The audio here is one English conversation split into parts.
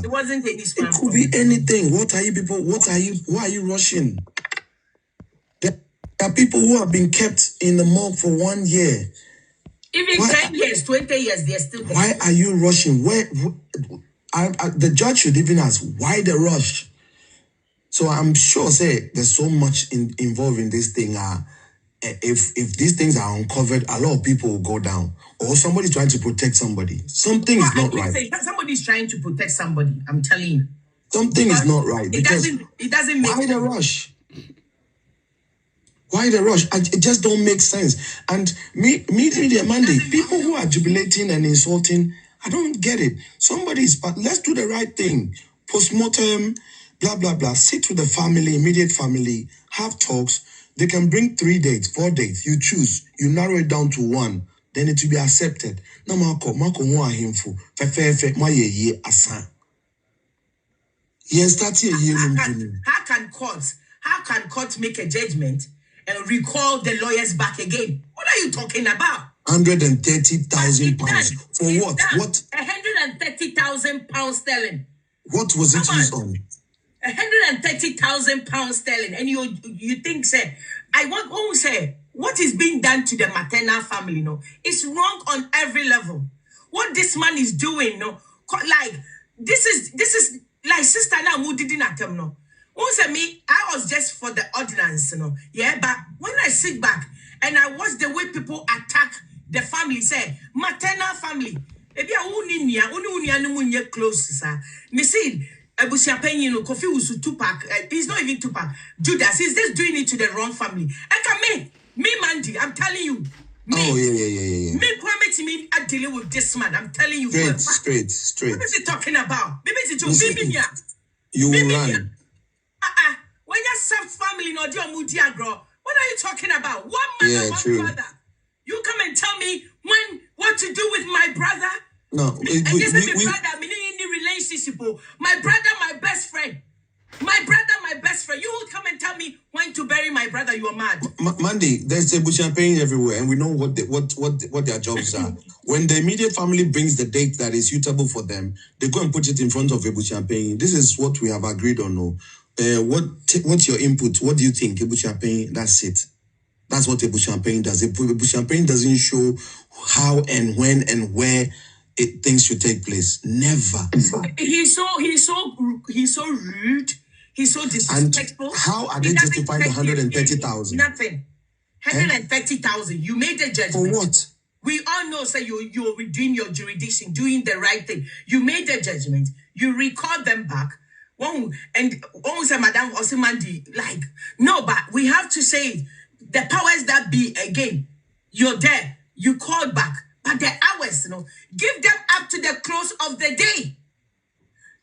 It wasn't any spam. It could be anything. What are you people? Why are you rushing? There are people who have been kept in the morgue for 1 year. Even 10 years, 20 years, they're still there. Why are you rushing? The judge should even ask, why the rush? So I'm sure, there's so much involved in this thing. If these things are uncovered, a lot of people will go down. Or somebody's trying to protect somebody. Something is not right. Somebody's trying to protect somebody, I'm telling you. Something is not right. It doesn't make sense. Why the rush? Why the rush? It just don't make sense. And media Monday, people who are jubilating and insulting, I don't get it. But let's do the right thing. Postmortem, blah, blah, blah. Sit with the family, immediate family, have talks. They can bring 3 dates, 4 dates. You choose. You narrow it down to 1. Then it will be accepted. No, Marco mo ahimfo. Fe ma ye asa. Yes, that's it. How can court make a judgment and recall the lawyers back again? What are you talking about? 130,000 pounds. For what? What? 130,000 pounds sterling. What was it used on? 130,000 pounds sterling. And you think, what is being done to the maternal family, no? It's wrong on every level. What this man is doing, no? Like, this is like sister now who didn't attempt, no? I was just for the ordinance, you know. Yeah, but when I sit back and I watch the way people attack the family, say maternal family, maybe I close, sir. Me see, Abusia Penny, no Kofi was Tupac. He's not even Tupac. Judas, he's just doing it to the wrong family. And me, Mandy, I'm telling you. Yeah. Me, Kwame, me, I deal with this man. I'm telling you. Straight. What is he talking about? Maybe you will run. When you soft family, no dear mudia girl. What are you talking about? One man, one brother. You come and tell me what to do with my brother? No, brother, any relationship. My brother, my best friend. My brother, my best friend. You will come and tell me when to bury my brother. You are mad. Mandy, there's a champagne everywhere, and we know what their jobs are. When the immediate family brings the date that is suitable for them, they go and put it in front of Ebu Champagne. This is what we have agreed on. No, what's your input? What do you think, Ebu Champagne? That's it. That's what Ebu Champagne does. Ebu Champagne doesn't show how and when and where things should take place. Never. He's so rude. He's so disrespectful. And how are they justifying the 130,000? Nothing. 130,000. You made a judgment. For what? We all know, say you're within your jurisdiction, doing the right thing. You made a judgment. You record them back. And say, Madam Osimandi, like, no, but we have to say the powers that be again. You're there. You called back. But the hours, give them up to the close of the day.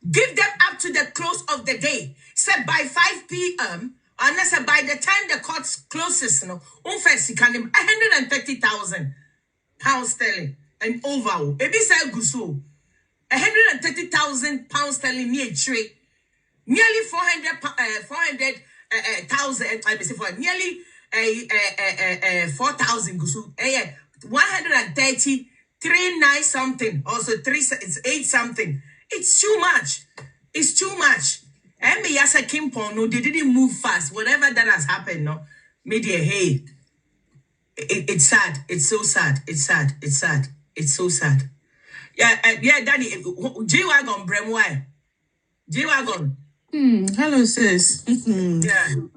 Give them up to the close of the day. Say by 5 p.m., and I said by the time the court closes, 130,000 pounds sterling and over. Maybe say guso 130,000 pounds sterling near trade, nearly 400,000. I say for nearly 4,000 guso. 133 something. Also it's 8 something. It's too much. It's too much. And me as a Kimpon, no, they didn't move fast. Whatever that has happened, no, media, hey, it's sad. It's so sad. It's sad. It's sad. It's so sad. Yeah, Daddy, G-Wagon, Bremwire. G-Wagon. Hello, sis. Yeah.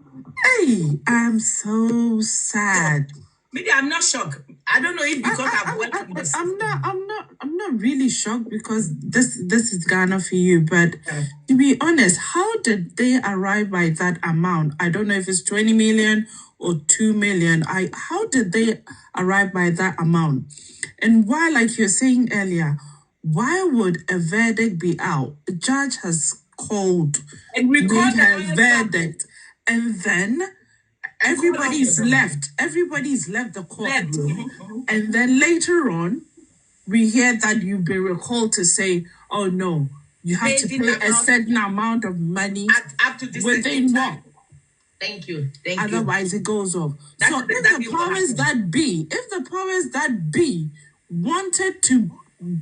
Hey, I'm so sad. Maybe I'm not shocked. I don't know if because I've worked in this. I'm not really shocked because this is Ghana for you. But to be honest, how did they arrive by that amount? I don't know if it's 20 million or 2 million. How did they arrive by that amount? And why, like you're saying earlier, why would a verdict be out? The judge has called and made her verdict, and then everybody's left the courtroom, and then later on we hear that you've been recalled to say, oh no, you have to pay a certain amount of money up to this within what? Thank you. Otherwise it goes off. So if the powers that be wanted to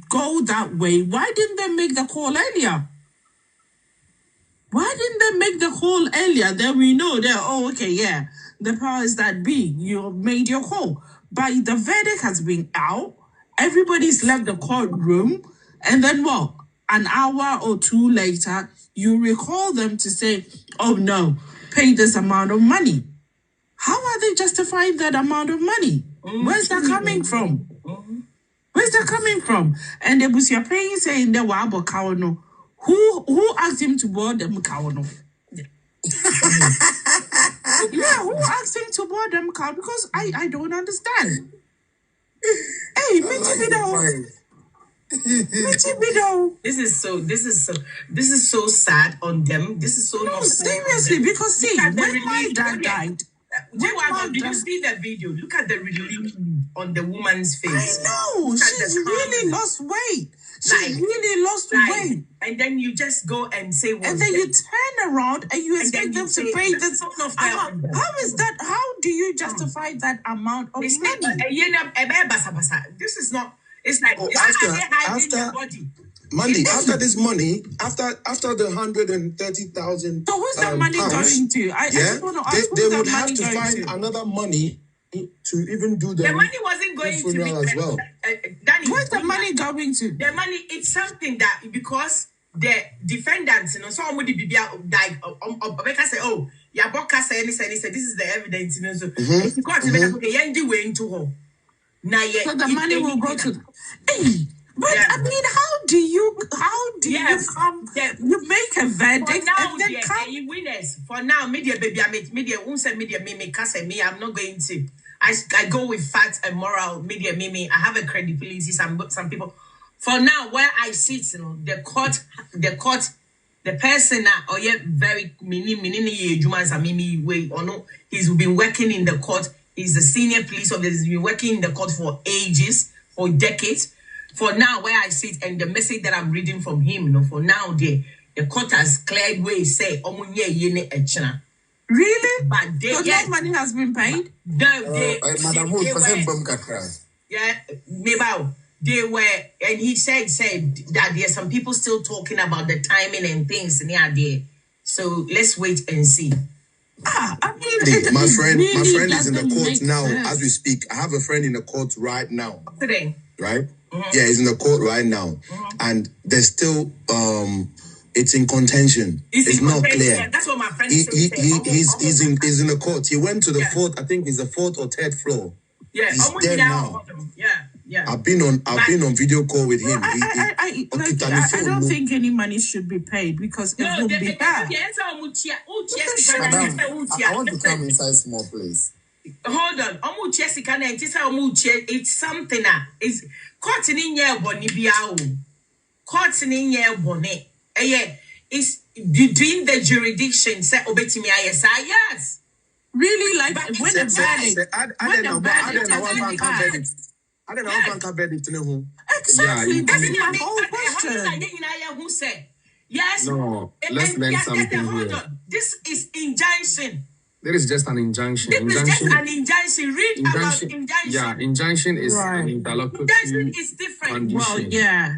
go that way, why didn't they make the call earlier? make the call earlier, then we know that, oh, okay, yeah, the powers that be, you made your call. But the verdict has been out. Everybody's left the courtroom. And then what? An hour or two later, you recall them to say, oh, no, pay this amount of money. How are they justifying that amount of money? Where's that coming from? Where's that coming from? And the Busia paying saying the Wabo Kawano. Who asked him to board them Kawano? Yeah, who asked him to board them Kawano? Because I don't understand. Hey, This is so sad on them. This is so no, seriously, because see, when my dad died. Did you see the video? Look at the relief on the woman's face. I know. She's really lost weight. She really lost weight. And then you just go and say, and then you turn around and you expect them to pay this. How is that? How do you justify that amount of money? This is not. It's like Mandy, after this money, after the 130,000. So who's that money going to? I just want to ask they would have to find another money to even do the money wasn't going to me as well. Danny, where's the money going to? The money, it's something that because the defendants, so somebody be like, say, oh, your boka say, this is the evidence, so if you got to make okay, way into her. So the money will go to. Hey. But I mean, how do you come? You make a verdict and then come. Winners for now. Media baby, media. Media me. I'm not going to. I go with facts and moral. Media me. I have a credibility. Some people. For now, where I sit, the court, the person very way or no, he's been working in the court. He's a senior police officer. He's been working in the court for ages, for decades. For now, where I sit and the message that I'm reading from him, for now, the court has cleared way say, really? But so that money has been paid? They were, and he said that there's some people still talking about the timing and things there. So let's wait and see. I mean, my friend is in the court now as we speak. I have a friend in the court right now. Today, right? Yeah, he's in the court right now, and there's still it's in contention. It's not clear. Yeah, that's what my friend said. He's in the court. He went to the fourth. I think it's the fourth or third floor. Yeah, he's dead now. Yeah. I've been on video call with him. I don't think any money should be paid because it will be bad. I want to come inside small place. Hold on. It's something that is court in your boni biao. Court in your boni. It's between the jurisdiction. Say obetimi yes. Really, like when the verdict. I don't know. Exactly. That's my whole question. Who said yes? No, let's learn something here. This is injunction. There is just an injunction. This is just an injunction. Read about injunction. Yeah, injunction is an interlocutory injunction is different. Condition. Well, yeah.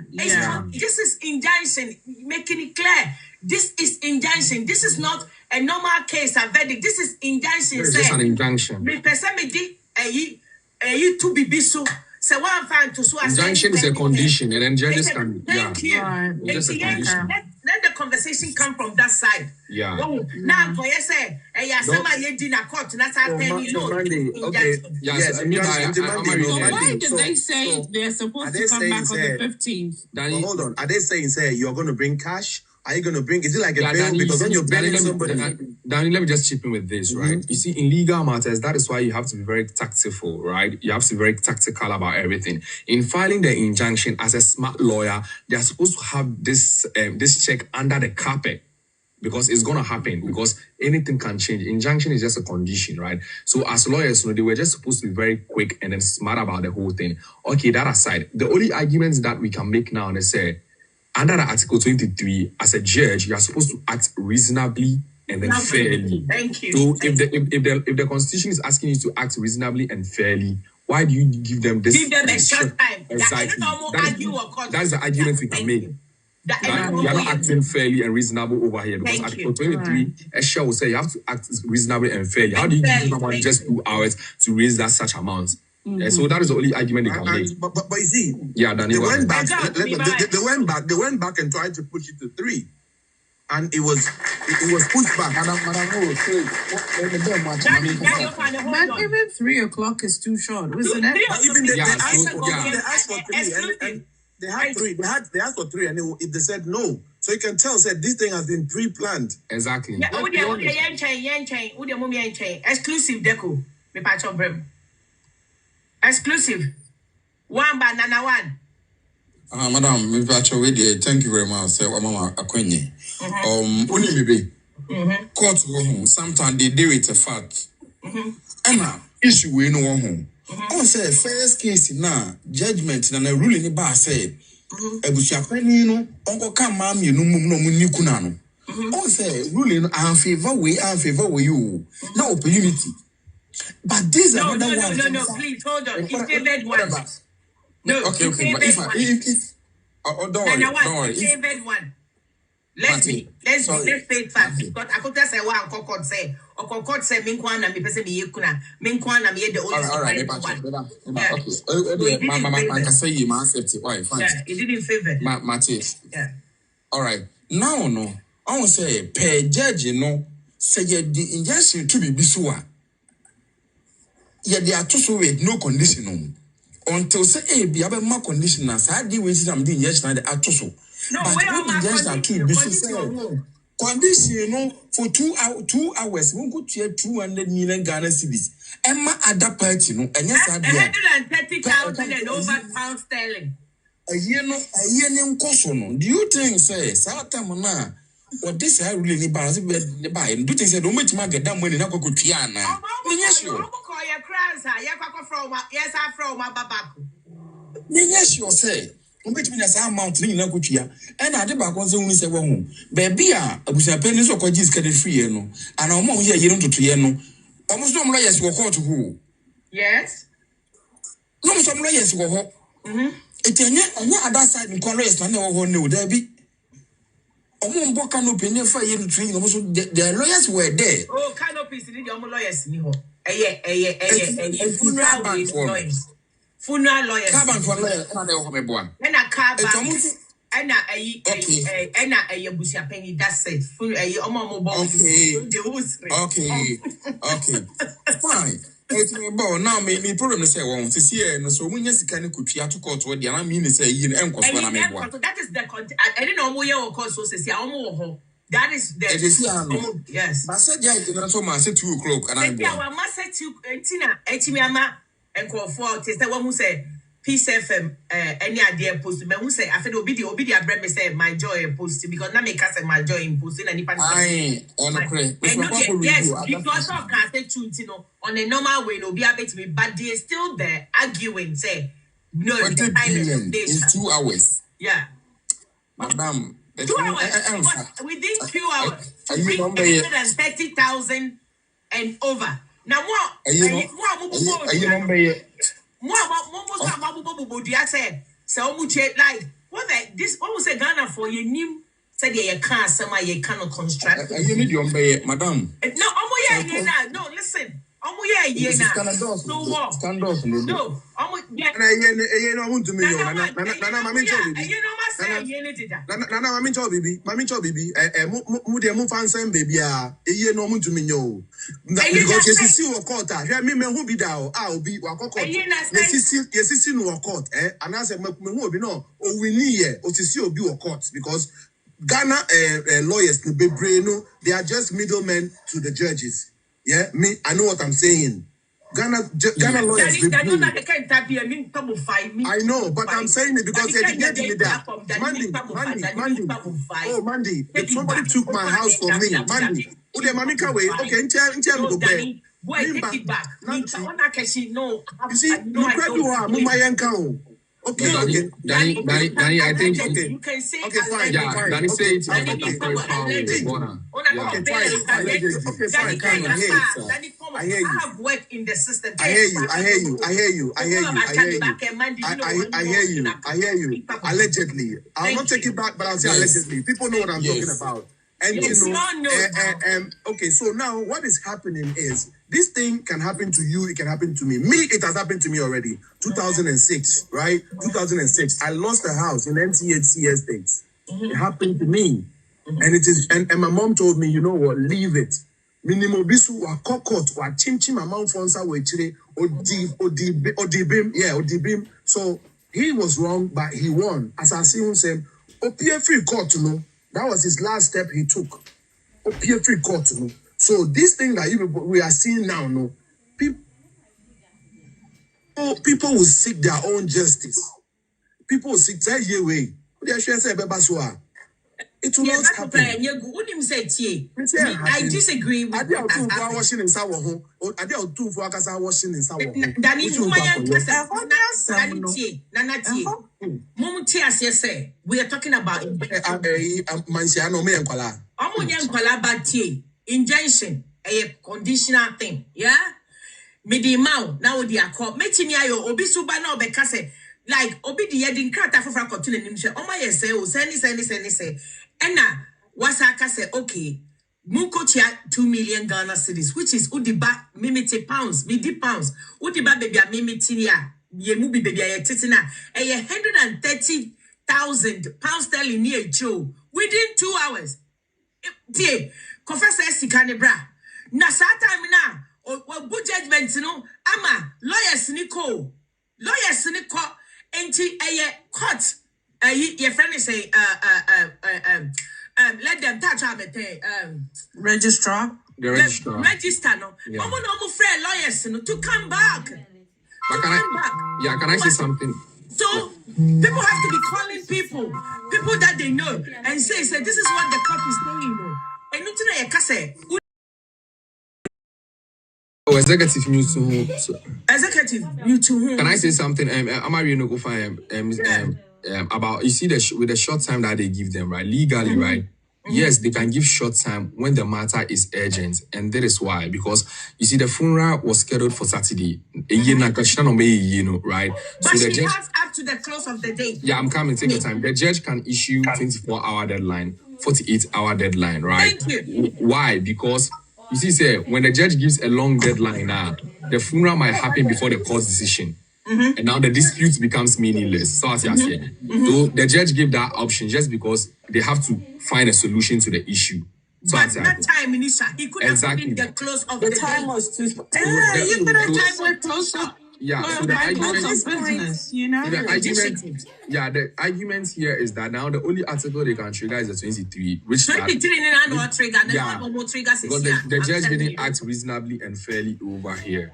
This is injunction, making it clear. This is injunction. This is not a normal case, a verdict. This is injunction. It's just an injunction. Injunction is a condition, and then judges can. Thank you. Just a condition. Let the conversation come from that side. Yeah. Now, for you say, somebody did a court, and that's how okay. Yes. So why did they say they're supposed to come back on the 15th? Hold on. Are they saying, you're going to bring cash? Are you going to bring? Is it like a bail? Because when you're bailing somebody. Danny, let me just chip in with this, right? You see, in legal matters, that is why you have to be very tactful, right? You have to be very tactical about everything. In filing the injunction, as a smart lawyer, they are supposed to have this check under the carpet. Because it's going to happen, because anything can change. Injunction is just a condition, right? So as lawyers, they were just supposed to be very quick and then smart about the whole thing. Okay, that aside, the only arguments that we can make now, they say, under Article 23, as a judge, you are supposed to act reasonably and then fairly. Thank you. So if the Constitution is asking you to act reasonably and fairly, why do you give them this? Give them a short time. Exactly. That's the argument we can make. You are not acting fairly and reasonable over here because Thank Article you. 23, Esha will say you have to act reasonably and fairly. How do you give someone just 2 hours to raise that such amount? So that is the only argument they can make. But you see, Danny, they went back. Exactly. They went back and tried to push it to 3, and it was pushed back. But even 3 o'clock is too short, isn't it? Even they asked for Yeah, 3, and they had 3. They asked for 3, and they said no. So you can tell that this thing has been pre-planned. Exactly. Yeah, exclusive deco. Me patch of brem. Exclusive. One banana one. Madam, me patcho with you. Thank you very much. Say, Mama Akwenye. Only maybe. Court go home. Sometimes they do it a fact. And issue we no home. I say first case now judgment na ruling ni ba say. Ebusuapani no onko ka mam you no munikuna no. I say ruling and favor we you. Now open unity. But these are another one. No, please hold on. He favored one. No, okay. But don't worry. He favored one. Let's say facts. Because Akosua say what Akosua say. Akosua say minkwan na me pese me yekuna. Minkwan na me ye the only. All right. Okay. I can say you must accept it. Why? Fine. Yeah, it didn't favor. Mate. Yeah. All right. Now no. I want say per judge no say the injunction to be bisua. Yeah, they are too with no condition until say be able more condition as I deal with some doing yes now the atoso. No, but what the just are too condition for 2 hours won't go to 200 million Ghana cedis. Emma other party no and yes 130,000 and over pound sterling. A year name question. Do you think say Satamana what this I really need balance the buy and do things that don't make you get that money now go Tiana? Yes, you. Yes, I'm from my babaku. Yes, you say. Which means I'm mountain in Akutia, and I did back once only say, well, baby, I was a penny so called get free, and I'm more here, you don't to Triano. Almost no lawyers were called to who? Yes. No, some lawyers were. It's a other side in Congress, and no one there be. Almost canopy for you to also the lawyers were there. Oh, canopies in your lawyers, Niho. Funeral lawyers. Carbon for lawyer, and a car and a busia penny. That's it. Okay. Fine. Now me problem say one to see no so when yes can could to court where the I mean say you that is the I didn't know more court so say that is the yes. But said yeah so much 2 o'clock and I'm going to 2 Tina and call for test one who say Peace FM any idea post me who say I feel obedi bread me say my joy post because na make us my joy in posting and yes because of can say two on a normal way no be able to be but they still there arguing say no it's 2 hours yeah madam 2 hours within 2 hours 130,000 and over. Now what? Like what this what was a Ghana for your name said you can't summer you cannot construct. Madam. No, listen. So what? Scandals. No, because Ghana lawyers, they are just middlemen to the judges. Yeah, I know what I'm saying. Ghana lawyers. I know, but I'm saying it because they get me there. Mandy. Oh, Mandy. Somebody took my house for me. Mandy. Okay, boy, take it back. You see, okay. Danny, I think you can say okay, fine. Yeah, Danny said it's Danny, very powerful. fine. I hear you. I have worked in the system. I hear you. I hear you. I hear you. I hear you. I hear you. I hear you. I hear you. Allegedly, I'll not take it back, but I'll say allegedly. People know what I'm talking about. And you know, okay. So now, what is happening is this thing can happen to you. It can happen to me. It has happened to me already. 2006, right? 2006. I lost a house in NTHC estates. It happened to me, and it is. And my mom told me, you know what? Leave it. Minimo bisu wa kokot wa chimchim amount fonsa we chire odibim. So he was wrong, but he won. As I see him say, opie free court, no. That was his last step he took. Opie free court, no. So this thing that we are seeing now, no, people will seek their own justice. People will seek that way. It will not happen. I disagree with Danny, we are talking about injunction, a conditional thing. Yeah? Medimau, now they are called Metimiayo, Obisuba no Becase, like Obi the Yedin Krata for Francotin and Nimsha. Oh, my say, say. Enna, Wasaka say, okay, Mukotia 2 million Ghana cedis, which is Udiba mimiti pounds, midi pounds, Udiba baby mimitinia, ye mubi baby a titina, a 130,000 pounds sterling near Joe within 2 hours. Dear, confess Sikanebra. Na time na, or good judgment, no, ama, lawyers Nico, enti a court. Your friend is say let them touch registrar. The registrar. Register no. No friend lawyers no to come back. But can I say something? So people have to be calling people that they know and say this is what the court is saying. And not to say executive news to whom? Executive news to whom? Can I say something? I'm a go find about, you see, with the short time that they give them, right? Legally, right? Yes, they can give short time when the matter is urgent. And that is why, because you see, the funeral was scheduled for Saturday. Right? But so she has up to the close of the day. Yeah, I'm coming, take your time. The judge can issue 24-hour deadline, 48-hour deadline, right? Thank you. Why? Because you see, say, when the judge gives a long deadline now, the funeral might happen before the court's decision. And now the dispute becomes meaningless. So the judge gave that option just because they have to find a solution to the issue. So but that time, Minister, he could have been the close of the time day. Was too. You could have time went closer. Yeah, so the argument, business, you know. The argument here is that now the only article they can trigger is the 23, which 23 because the judge didn't act reasonably and fairly over here.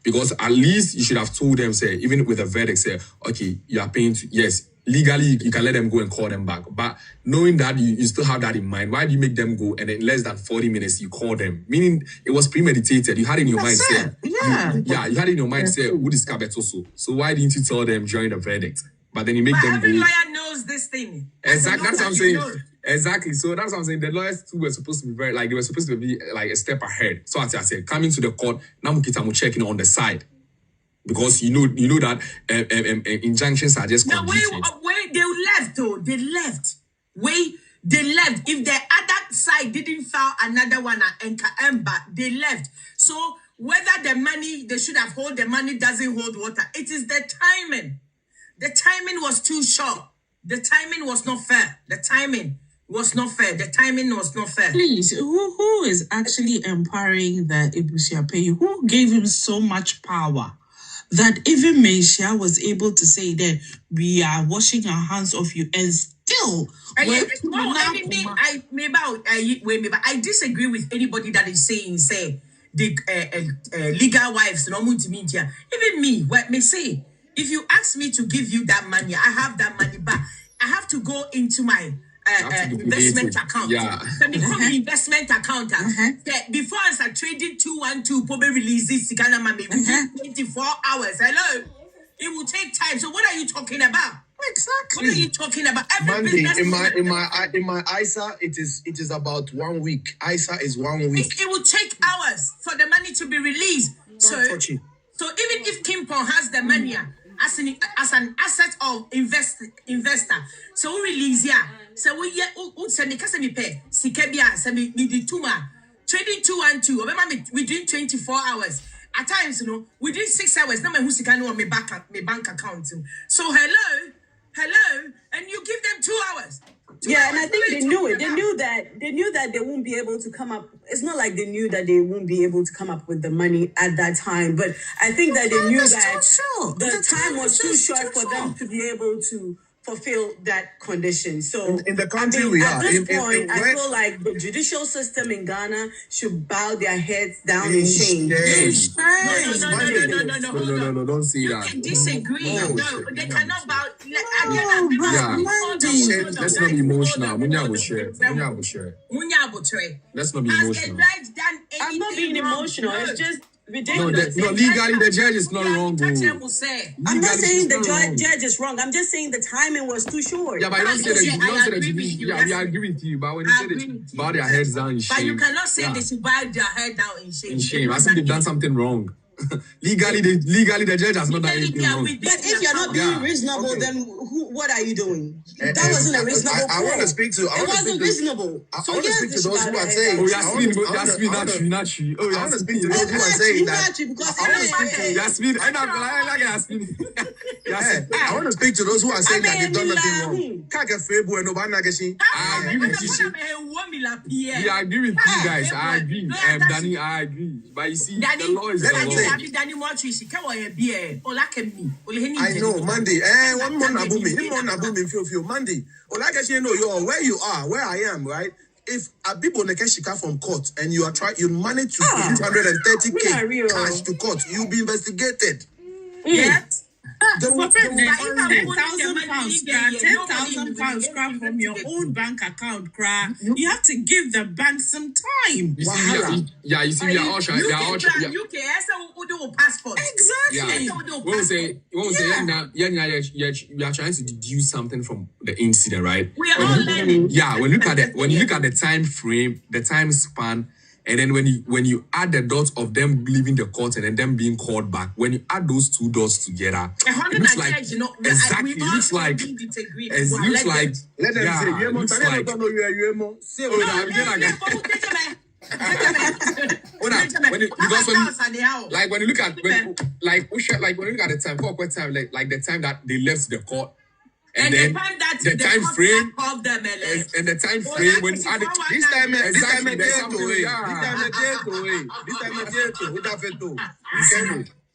Because at least you should have told them, say, even with a verdict, say, okay, you are paying yes. Legally, you can let them go and call them back. But knowing that you still have that in mind, why do you make them go and in less than 40 minutes you call them? Meaning it was premeditated. You had it in your mind, say, you had it in your mind, say, who is Kabetoso? So why didn't you tell them during the verdict? But then you make them every go. lawyer knows this thing. Exactly. That's what I'm saying. Exactly. So that's what I'm saying. The lawyers too were supposed to be they were supposed to be like a step ahead. So as I said, coming to the court, now Mukitamu checking on the side. Because you know that injunctions are just conditions. They left though. They left. If the other side didn't file another one and they left. So whether the money they should have hold the money doesn't hold water. It is the timing. The timing was too short. The timing was not fair. The timing was not fair. Please, who is actually empowering the Ibusiapeyi? Who gave him so much power that even Meisha was able to say that we are washing our hands of you and still I disagree with anybody that is saying the legal wives no media. Even me, what may say, if you ask me to give you that money, I have that money, but I have to go into my investment account. So become an investment account. Before I start trading 212, probably release this within 24 hours. Hello, it will take time. So what are you talking about? What are you talking about? Every Monday business in my ISA, it is about 1 week. ISA is 1 week. it will take hours for the money to be released. So touch it. So even if Kimpon has the money as an asset of investor, so we release so we send me pay Sikebia send me the tuma trading 2 and 2. Remember within 24 hours. At times, within 6 hours, now my who's on my bank account. So hello, and you give them 2 hours. Yeah, and I think they knew it. They knew that they won't be able to come up. It's not like they knew that they won't be able to come up with the money at that time, but I think that they knew that the time was too short for them to be able to fulfill that condition. So in the country we at are, this point, I feel like the judicial system in Ghana should bow their heads down in shame. No, don't say you that. can disagree. No, they cannot bow. Let's not be emotional. Munya will share. Let's not be emotional. I'm not being emotional. It's just ridiculous. No, legally the judge is not wrong. I'm not saying the judge is wrong. I'm just saying the timing was too short. Yeah, but I don't say that. Yeah, we agree with you. But when you say they bow their heads down in shame, but you cannot say they should bow their head down in shame. In shame, I think they've done something wrong. Legally, the judge has not done anything wrong. But if you're not being reasonable, then what are you doing? That wasn't a reasonable I want to speak to. It wasn't reasonable. I want to speak to those who are saying. Oh, Yasmin, not you. Oh, I want to speak to those who are saying that. Yasmin, I want to speak to those who are saying that they've done nothing wrong. I agree with you. Yeah, I agree with you guys. I agree. Danny, I agree. But you see, the law is the law. I know, Monday. One more Nabumi. Feel Monday. Like I say, where you are, where I am, right? If Abibo Nekeshika from court and you manage to pay 230K cash to court, you'll be investigated. Yes. £10,000 from your own bank account, you have to give the bank some time. You see, we are all trying. Passport. Exactly. We are trying to deduce something from the incident, right? We are all learning. Yeah, when you look at the time frame, the time span. And then when you add the dots of them leaving the court and then them being called back, when you add those 2 dots together, it looks like exactly. It looks like Let them say. It looks like. When you look at the time, like the time that they left the court. And then the time frame of them, and the time frame when you add it, this time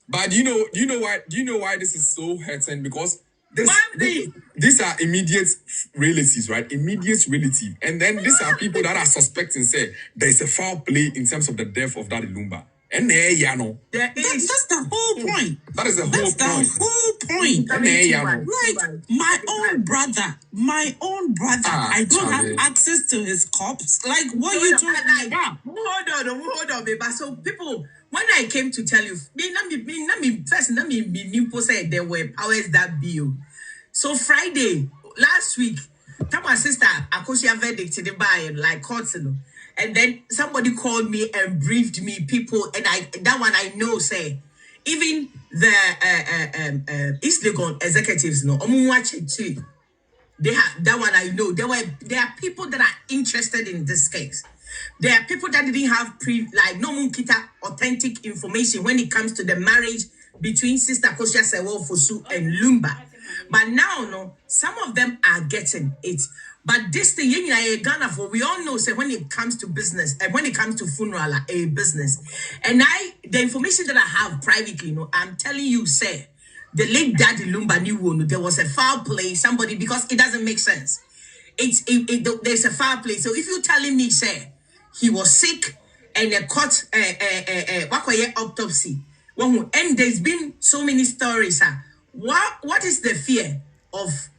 But do you know why this is so hurting? Because these are immediate relatives, right? Immediate relative. And then these are people that are suspecting, say, there's a foul play in terms of the death of Daddy Lumba. And that's the whole point. That is the whole point. That's the whole point. Like my own brother. I don't have access to his corpse. Like, what are you talking about? Hold on, baby. So people, when I came to tell you, let me say there were powers that be. So Friday last week, my sister Akosua verdict in the buy like court. And then somebody called me and briefed me, people, and that one I know, say, even the East Legon executives, watch it too. They have that one I know. There are people that are interested in this case. There are people that didn't have no munkita authentic information when it comes to the marriage between Sister Akosua Sewo Fosu and Lumba. But now, some of them are getting it. But this thing, Ghana, for we all know, say when it comes to business and when it comes to funeral, a business, and the information that I have privately, I'm telling you, say the late Daddy Lumba knew there was a foul play. Somebody, because it doesn't make sense. There's a foul play. So if you're telling me, say he was sick and a court autopsy, and there's been so many stories, what is the fear of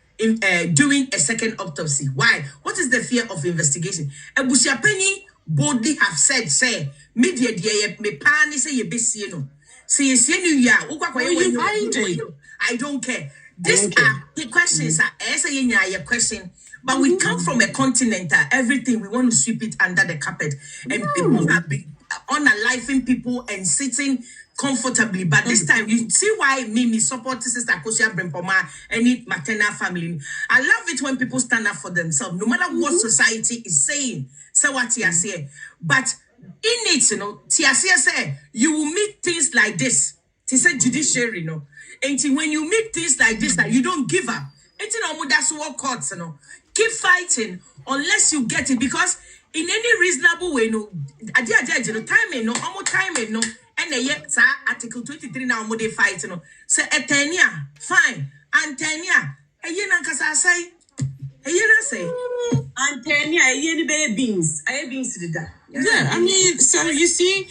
doing a second autopsy? Why? What is the fear of investigation? Abusia Penny boldly have said, say, media me pani say ye be no. Say you ya. I don't care. These are the questions. Your question. But we come from a continent that everything we want to sweep it under the carpet, and people have been unaliving people and sitting comfortably. But this time, you see why me support Sister Akosua bremponmaa any maternal family. I love it when people stand up for themselves, no matter what society is saying. Say what you say, but in it, Tiasia say you will meet things like this. She said judiciary, and when you meet things like this, that you don't give up. That's what courts, keep fighting unless you get it, because in any reasonable way, time, and Article 23 now they fight, say etenia, fine, antenia, say, Antenia, beans. I have beans to that. Yeah, I mean, so you see,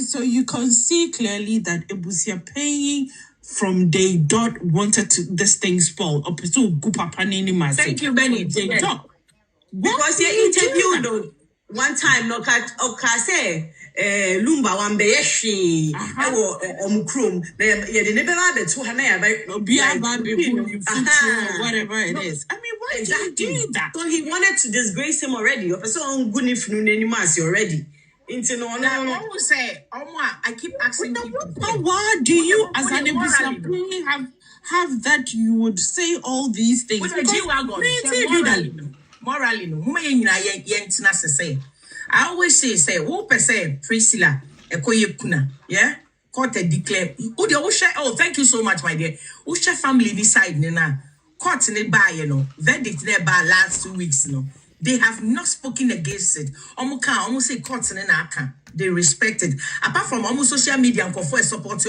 so you can see clearly that Ebusia paying from day dot wanted to this thing spoil. Thank you, Benny. Because you interviewed one time, no cat say Lumba one beyeshi omukrum. The never had 200 whatever it is. I mean, why did you do that? So he wanted to disgrace him already. Or so good if you already. I always say, I keep asking people. But why do you, as an Ebusia, have that you would say all these things? Morally, no. I always say, who per se, Priscilla, Ekoyekuna, yeah? Court declare. Oh, thank you so much, my dear. Usha family decide, Nina. Court in by, verdict by last 2 weeks, They have not spoken against it. Almost say courts in Aka. They respect it. Apart from almost social media and for support,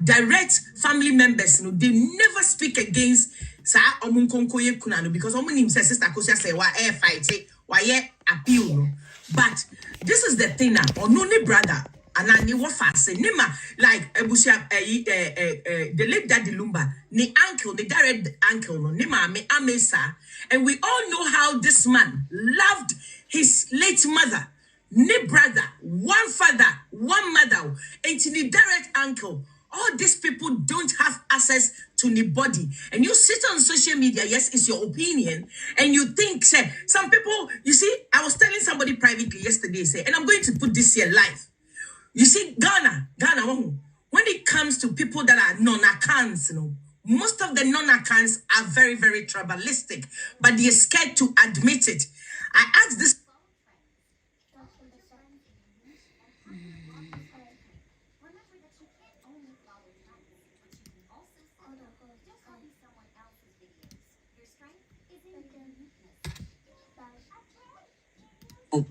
direct family members, they never speak against sa kunano because says Sister Akosua say why air fight it, why appeal. But this is the thing now, or no brother. And I knew what fast Nima like Ebusia the late daddy Lumba, ni uncle, the direct uncle, no Nima me Amesa. And we all know how this man loved his late mother, ni brother, one father, one mother, and to the direct uncle. All these people don't have access to the body. And you sit on social media, yes, it's your opinion, and you think, say, some people, you see, I was telling somebody privately yesterday, say, and I'm going to put this here live. You see, Ghana, when it comes to people that are non-accounts, most of the non-accounts are very, very tribalistic, but they're scared to admit it. I asked this.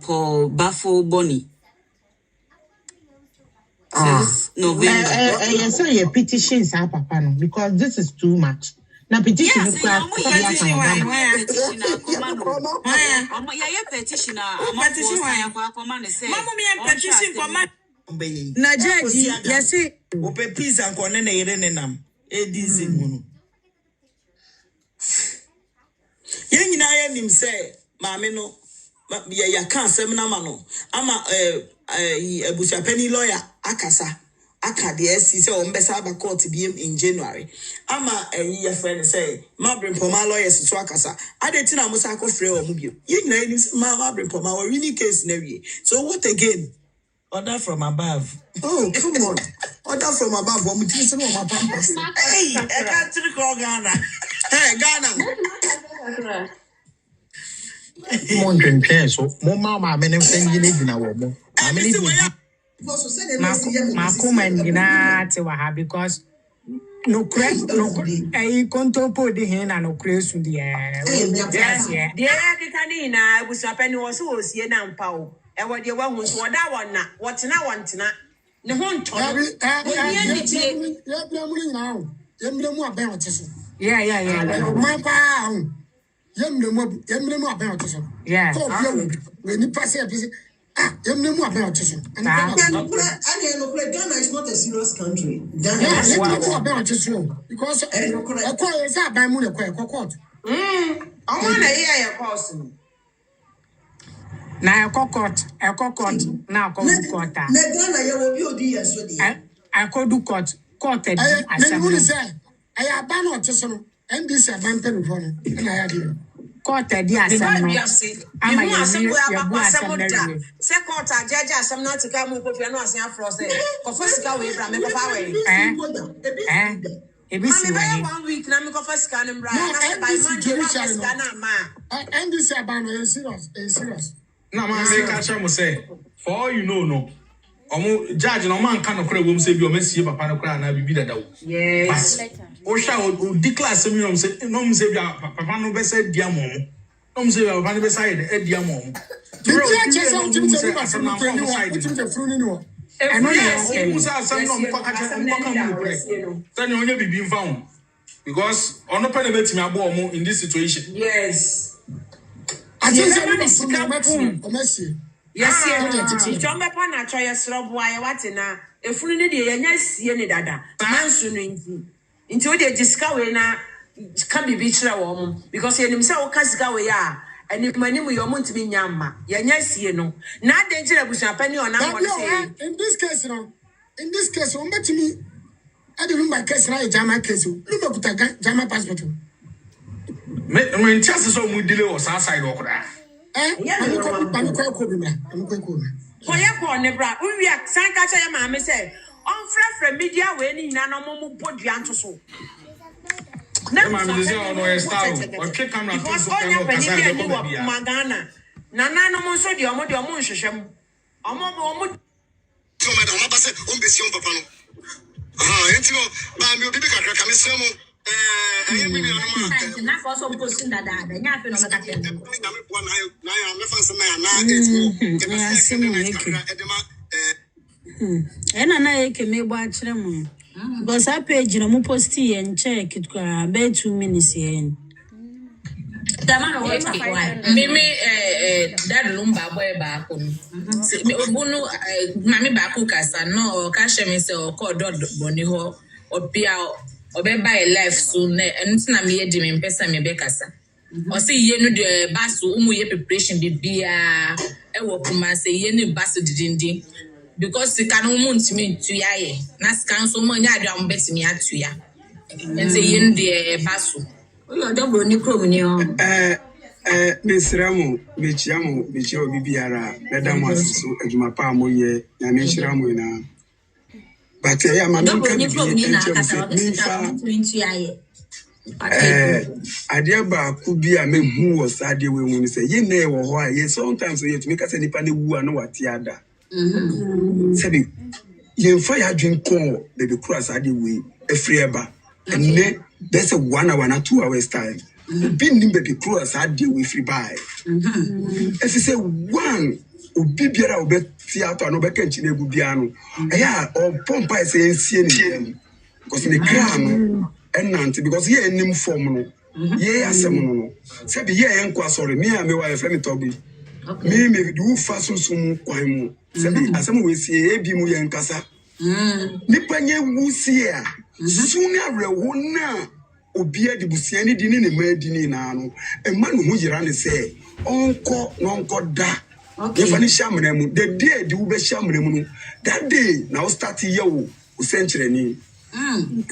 Paul Baffo Bonnie. November. I say a petition, Papa, because this is too much. Now petition petition. Ya can't seminar mano. Ama Ebusia penny lawyer Akasa Aka the SC say Ombesa court to be in January. Ama your friend say ma bremponmaa lawyers so Akasa. Adetina Musako free or mubio. You know ma bremponmaa or really case never. So what again? Order from above. Oh, come on. Order from above. What we listen on my pampas. Hey, I can't call Ghana. Hey, Ghana. Wondering so more mama men thing you need now. Because no crack no I contempo the hen and no craze to the yes, yeah. The canina was a penny was so see now pow. And what you want was what that one now. What's now want to not? The one yeah. When you pass it, Ghana is not a serious country. Because I want to hear your person. Now, a court, now, court. I could do court, I I ban or Tesoro, and this abandon for him, and I had you. Quarter, dear, Say some quarter, judge, some not to come up with your nose and frost. First go away, Bram, It is 1 week, now make a first scan and Bram. By Monday, and this abandon is serious. No, man, I catch him say, for all you know, no. Judge, no man can't cry when say you mess you papa no cry na bibi da. yes. O sha o declare say no say papa no be say dia mom. No say papa no be say dia mom. Because on no pen bet me abo in this situation. Yes. I just Yes, John Bepa na try srub why what na efunu ne de yenya sie ne dada manso no nti we de disika we na ka bibi kire wo mo because yenim se wo ka sika we ya ani manim yo mo ntimi nyamma yenya sie no na de nkire busa pani ona mo say in this case on bet me I don't my case na Jama case look at Jama passport me chance so mu delay o sa side okra yeah, I'm going nebra. We are Sankacha, your mamma said, on from media when in an omomo body and so. Never because all your penny Magana. Nana no more so the Omo de Omo Shem. Omo. So, Madame, I said, Umbision Papano. Ah, it's your Mammy, the bigger Camisemo. Not for some person that I never know and I can make watch them because I page no posty and check it about 2 minutes here. Mimi that lumba boy back home. Bunu mami baku kasa no kashe me se o call dot boniho or pia obe buy life soon and na me di me pesa me be kasa. O say ye no de basu umu ye preparation bibia e wo kuma say ye no basu didindi because the can umu ntimi tuya ye na scan so mo nya adu am betimi atuya. And say ye no de basu Misramu, Bichiamu, Bibiara, Ledamo, Jumapa, Moye, and Mishramu na. But I am a man Adiaba could be a man who was sad when you say, ye never why, yes, sometimes you have to make us any penny who are no what yada. Sabi, ye fire drink call, baby cross Adi a free ever, and then there's a 1 hour and 2 hours time. Been baby cross I deal with free buy. If you say one, Ubibiara will bet theatre no back and Chinebubiano. Yeah, or Pompa is saying, because in the crown and Nancy, because here in him formal. Yeah, some said, yeah, and sorry, me and my wife, let me talk. Me, maybe do fast soon, quite Sabi, as some will say, Bimu and Casa. Nipanye Wusia, sooner, Rewona. Obia di busiani dini ne madini na no e ma no ho yira ne se onko no onko da ye fa ni shamre mu the day di wo be shamre mu no that day na o start ye wo o century ni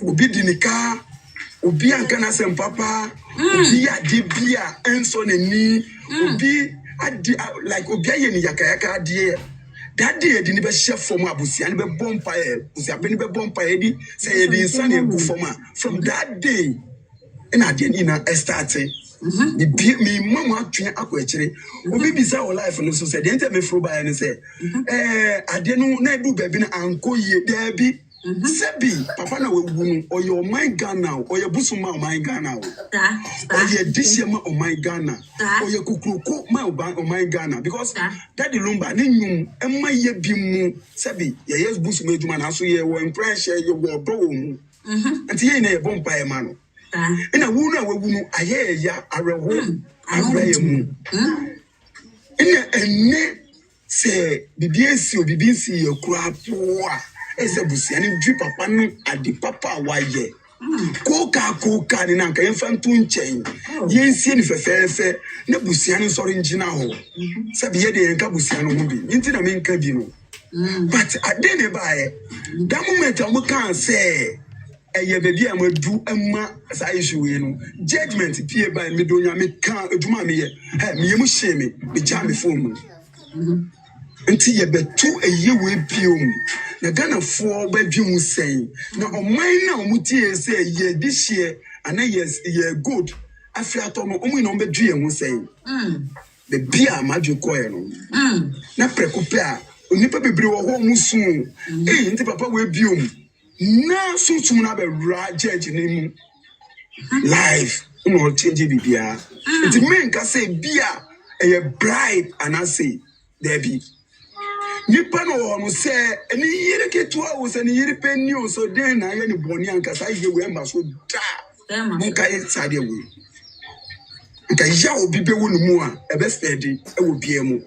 obi dini ka obi anka na sem papa obi ade bia enso ne ni obi ade like obi aye ni yakayaka ade that day di ni be chef for mu abusiani be bompa e busia be ni be bompa e di say e di insane e go for ma from that day and I didn't start me mama twin akwechire obi bisa o life no so say dey enter me fro by and say ade no na do baby na anko ye there bi sebi papa na we wu o your my Ghana o your busuma o my Ghana o ye dishema o my Ghana o ye kukuruko my o my Ghana because that the lumba ne nyum emma ye bi mu sebi ye yes busuma ejuma na so ye wo impression ye wo do mu anti ye na ye bompa e ma no ina wunu a wunu aye ya arewo abrayemu ina enne se bibiesi obibinsi yakura poa ese busiani dwi papa no adi papa waye koka ni nanka yemfa ntu nchen yensie ni fefefe na busiani sori njina ho sabi ye de yenka busiani ho bi nti na menka bi no but adene bae that moment am kan say eye baby am do emma sa issue we no judgment pie by me do nya me kan aduma me ye me yemu hye me ja me phone nti ye betu eye we biom na Ghana fo ba dwum sen na oman na omutie say ye this year and yes ye good afiato no omu no be due hu sen the bia madwe koye no na prekope a onipa bebre wo ho musu nti papa we biom na suntum na be ra judge ni mu life no change bibia nti men ka say bia a bride and I say there be nipa no no say any yere ketua wo say ni yere penni o so den na ye ni boni anka sa ye we ma so da mun kai sade we nka ya obi be wo no mu a e be steady e wo bia mu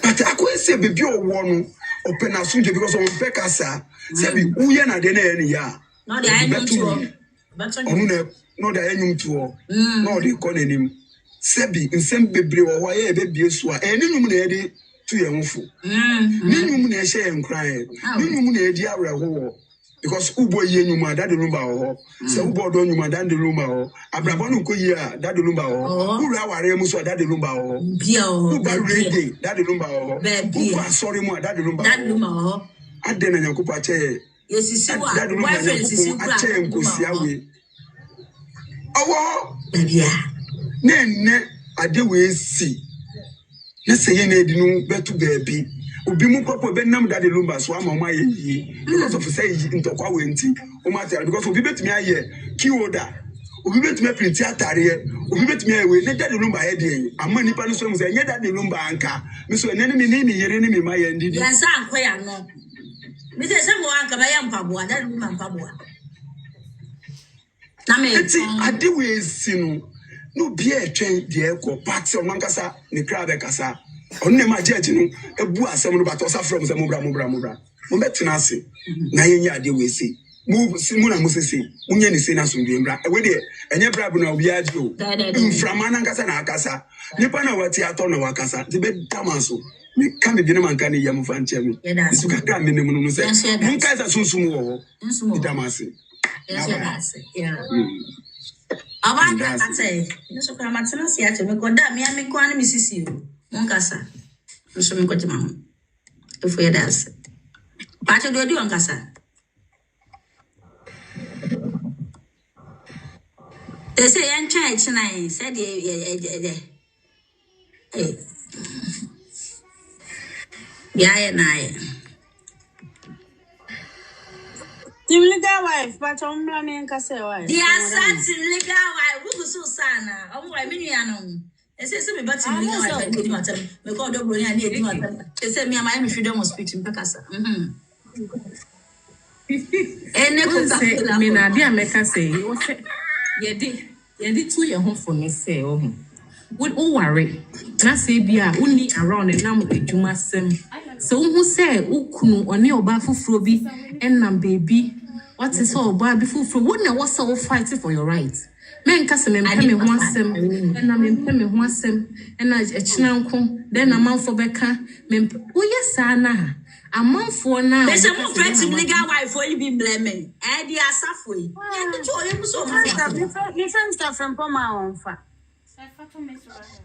but akwa say be bi owo no open asunje because on pekasa say be wo ye na de na ye ni ya no dey I know to but no dey enyum to no dey call enim sebi nsem bebre wo ho ye be bie so a enyum na ye de to ye mfo enyum na ye hye enkran enyum na ye di awre ho because ubo ye enyum a dade lumba ho se ubo do enyum a dade lumba ho abrabo no ko yi a dade lumba ho ura ware mu so dade lumba ho bia ho uba rede dade lumba ho uba sorry mu a dade lumba ho ade na nyakopa che yesisi wa dade lumba yesisi a che enkosia we owo bia ne ade we si na sey na edi no betu baabi obi mu papa be nam dade lumba so ama ma ye yi because of say ntokwa we nti o ma tell because obi betumi aye keyholder obi betumi print atare obi betumi aye we ne dade lumba he de ama nipa no so mu say nye dade lumba anka me so ne ni yere ni me ma ye ndidi ya sa ankoya no me say mo anka ba ya mpaboa dade lumba mpaboa na me ade we si no bia etwen de ko party on mankasa ne kra be kasa on ne ma judge no ebu asem no bato sa from se mo bra mo betina ase na yenye ade we si mu na mo sese munye ne se na so ndwe bra we de enye bra bu na obi age o mframa na nkasa na akasa nipa na wati ato na wakasa ti be damaso me kan be bi na manka ne yam fa nche me su kaka me ne mu no se mun kai sa sunsum wo ho damase yeah Abanga ate nso kwa matena si ate me koda me kwa na misisi o monkasa nso me kwatima ho efu ya das pacho do di onkasa they say yan church na said ya na Team legal wife, but I'm blaming Castle. The assassin legal wife, who so sana, oh, I mean, I know. They say, me, but I'm not going to me call the brony and they say, me, my freedom of speech in Pacasa. And never say, me, I dear Mecca say, ye did 2 year home for me, say, oh, would all worry. Now say, be only around a number of Jumasem. So who say, Ukunu or near Bafu Frobi and Nam baby? What is all boy before for wouldn't was so fighting for your rights? Men Cassim and me once them, and I'm in Pemmy once them, and I a chinanko, then a month for Becca, oh yes, Anna. A month for now. There's a more pretty legal wife for you be blaming. Eddie Asafui. So different stuff from Poma on fat.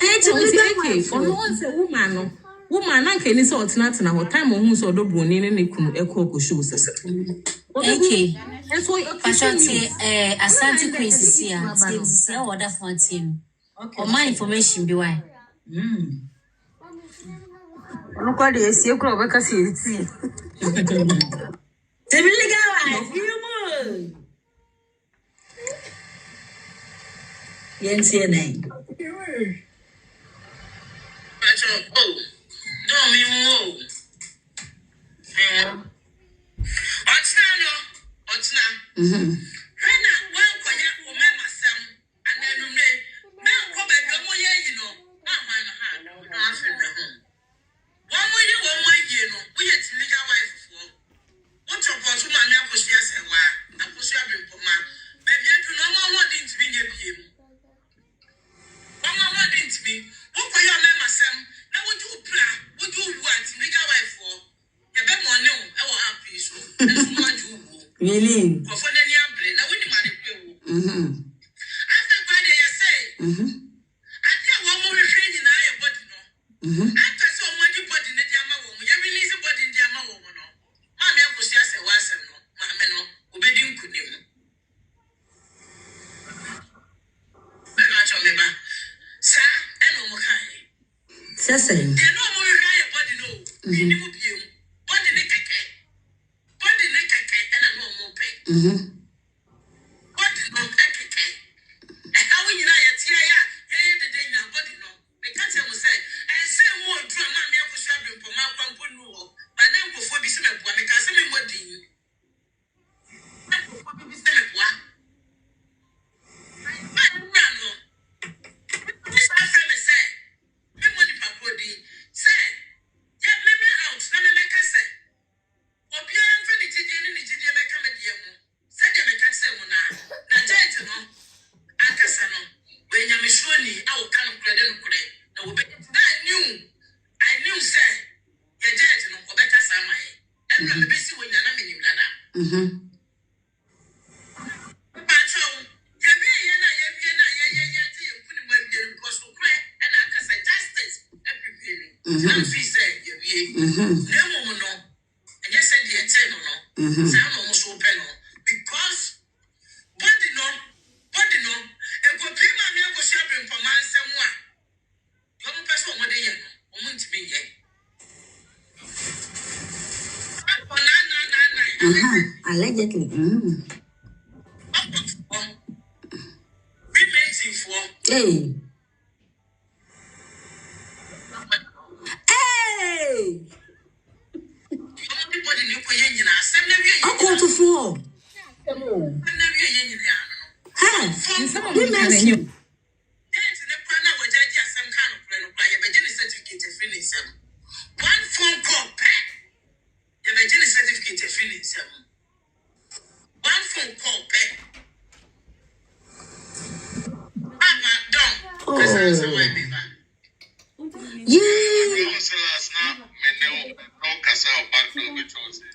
It's for no one's a woman. Woman, I can insult not na what time who saw the bone in any echo shoes. Okay, that's why I shall say a Santa Cruz here. Say order for team. Or my information be why. Look at this, you grow back as you see. The legal you Yen's your name. Don't me move. What's now? Hana, well, quiet, remember some, and then now come back, you know, half in the home. One way you won't mind, you know, we had legal wife for. What's your boss, man? I was yes, and why? Akosua bremponmaa. Baby, I do not want it to be him. One more didn't be. What for your name, Sam? Now, would you plan? Would you want legal wife for? You bet more no, I will have peace. Really? For any umbrella, say. They know more your body no. Minimum you. Body lick a cake. Body lick a cake and a no more pay. Body no cake. And how we unite a tear, the day now, body no. The cancer will say, and say more drama, me was having for my one put no. My name before be some of one, because I'm in what do you? Because body no, and go pay my milk was shopping for my someone. Young person, what they want to be yet. Allegedly. Hey. Hey. I call to four. One phone call, the Virginia certificate of feelings. One phone call,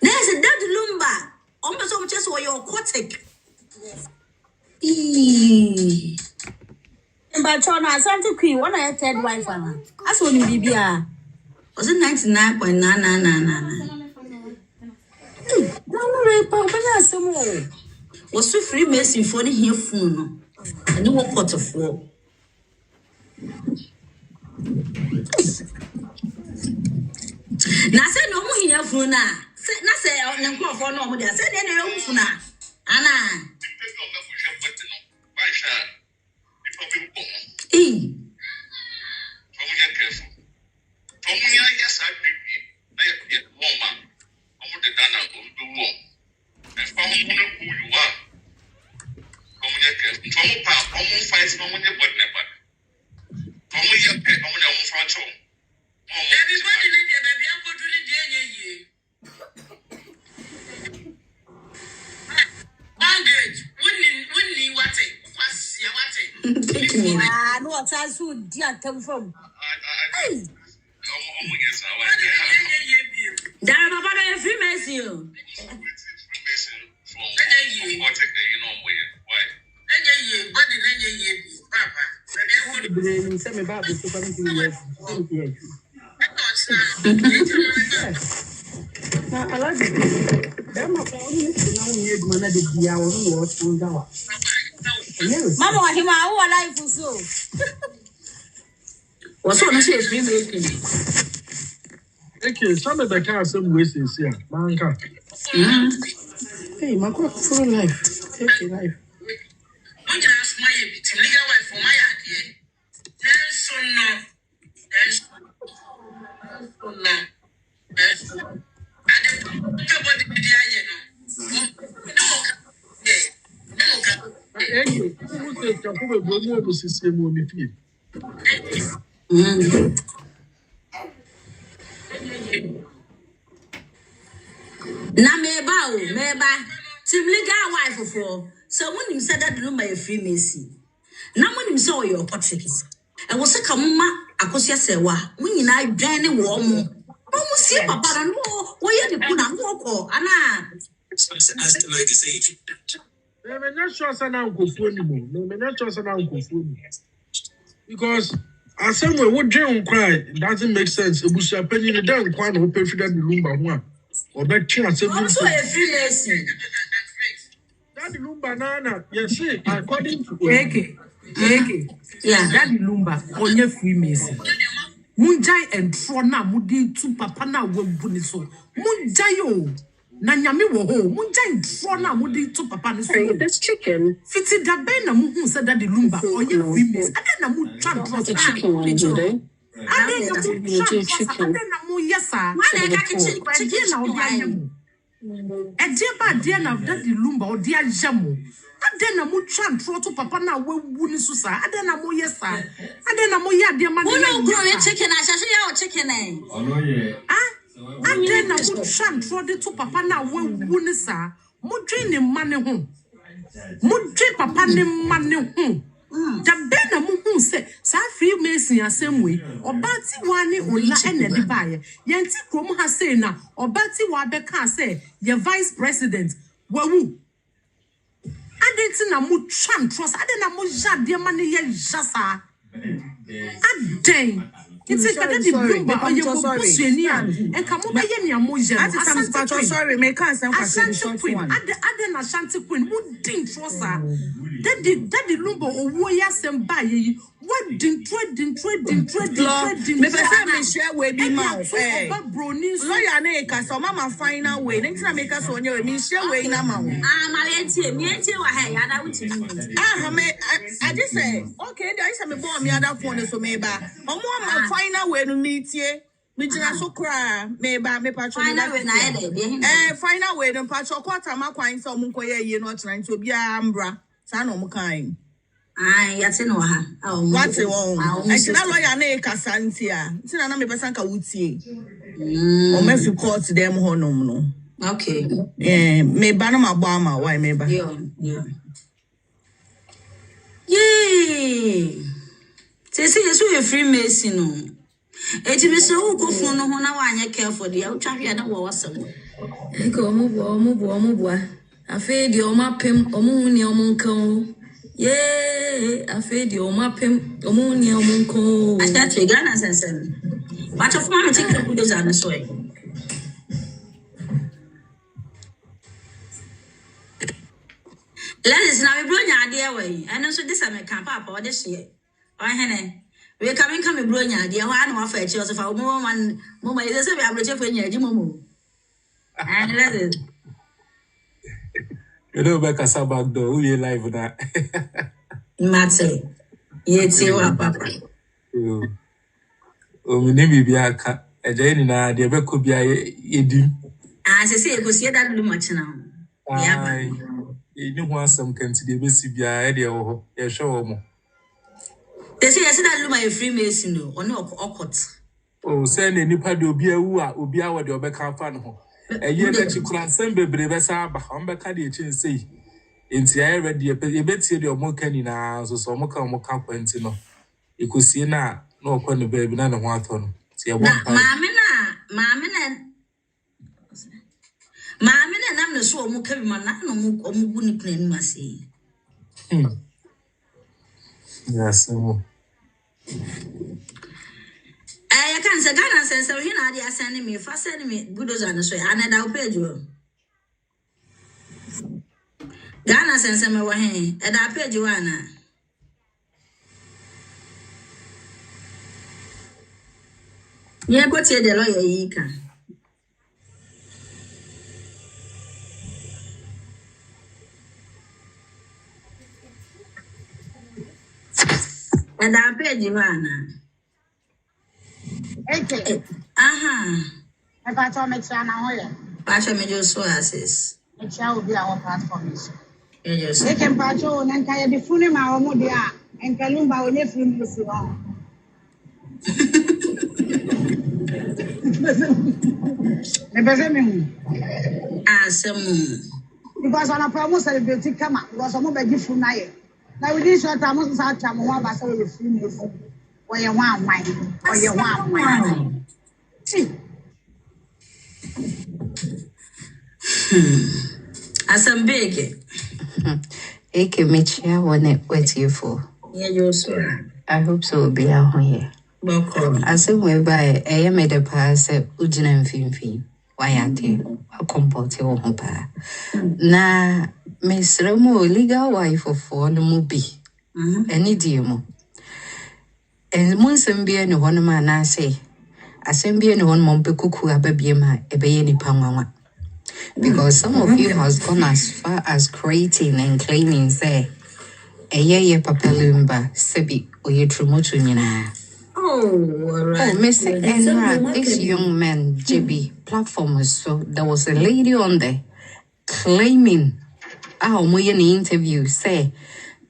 There's a dead lumber. Almost just for your aquatic. But on a Santa Queen, one I had third wife. That's when you be. Was it 99.999? Was so free messing for the here phone. And you walk out of four. Now say no more in your phone. Say on the call for no more. Say any own phone. Anna. No, what's I so dear come from? There, Papa, I free mercy. I like it. Mama, him our life so. What's on the free making? Okay, some of the cars some ways is here. Manka. Hey, my God, full life. Take your life. Na meba Tim legal wife for so when him said that room by a free mercy. Now when him saw your portraits. I was a kamuma Akosua sewa when you na dwane wo mo. No mo see papa no wo ye de kuna wo ana estimate this age. Me not sure say na nkofo ni mo. Me not sure say na nkofo ni. Because as somewhere what dream cry doesn't make sense. Ebusia penny the dan kwa no pay for that room ba ho a. Obechi asem. Also a free mercy. That lumba nana, yes, according to Okay. Yeah, that lumba only free mercy. Munjai and Trona Mudi to Papa na Wabuniso. Munjayo. Nanyami wo ho. Munjai Trona Mudi to Papa Niso. This chicken. Fiti da bena muhu said that the lumba or your females. I don't know tran trust the chicken one today. I don't know chicken. Yes, sir. Chicken now, dear now that the lumba or dear jamu. I don't know tran trot Papa now wouldn't susa. I don't know yes, sir. I don't know ya dear man. No, grow chicken. I shall show you chicken. Oh no, yeah. I don't know tran trot to Papa now wouldn't sir. Mudrin money home. Mudrin Papa name money home. The bena muhu say sa free mason ya same way obati wani ola ene de baye yenti krom ha say na obati wa beka say ye vice president wawu adenti na mu tram trust adena mu jade ma ne ye jasa aden it's a the blumba or you busuenia and come over ye nia mo je sorry me can say Ashanti queen adena Ashanti queen who didn't trust her. That the lumbo or warrior sem by ye. What didn't trading. Me person me share we be mouth. Lawyer neka so mama final way. Next time make us on you me share we na mouth. Me wa hey ada wuti. I just say okay there is me born me other phone so me ba. Omo final way no meet ye. Me jina so kra me ba me patcho final way na e final way no patcho quarter ma kwan so mo nkoye ye no tran so bia ambra. Sano mukain. Yate no ha. What's wrong? I should not lawyer na kasantia. Tina na me person ka wutie. O me fi court them honum no. Okay. Me ba na mabama why me ba. Yeah. Yay. Say yesu e free mason no. Eti me so ko fun no ho na wa anya careful dia. O twa hwe na wo wasam. Eko omo afi di omapem omuni omunko ye afi di omapem omuni omunko ashatu Ghana sense but of mama take the those are so ladies now we bronya ade we and so this am can papa or this year o hene we come bronya ade ho anu afa echi so fa mo man mo ma ide se be abroche fa nya adi momo and that is you know, back a back door, who you live that? Mate, yet you are papa. Oh, my name be a cat, a Jane, and the ever could be a edim. As I say, it was yet that much now. Yeah, you want some can to the basic idea or a show more. They say, I said that my Freemason or no awkward. Oh, send any party will be a woo, will be our your back fan. A year that you could send baby Bessa, Humber Caddy chin say. Into I read the bet your more canny now, so some more company. You could see now, no corner baby, none of one ton. See a one. Mamma, I'm the so more carry my no more or more clean massy. Yes, I can't say Ghana sense so here they are sending me first sending me bulldogs on the way and I'll pay you. Ghana sense me wa hen and I pay you ana. Yeah, go tell the lawyer you can. And I pay you ana. Okay. I got to make sure now. Pasha me just so assess. It shall be our platform. Yes. They can patch on and carry the funeral modia and Kalumba will live in this long. Because on a promise celebrity come up because I'm a different night. Now we did short time on South Time one by so funeral. Or you want wine, or you want wine. As I'm big. Eke Michia want it with you for. Yeah, you're sure. I hope so. Be out here. I said, we buy a made a pass at Ujin and Fin. Why aren't you? A comport your home pa. Na Miss Ramo, legal wife of 4 no movie. Any demo. And Monsem be any one man, I say, Assembly and one Mompekuku Ababiema, Ebeyeni Pamama. Because some of you has gone as far as creating and claiming, say, Eye Papalumba, Sebi, or you Trumutunina. Oh, right. Oh, Mr. Enra, this young man, JB, platform was so there was a lady on there claiming, we in the interview, say,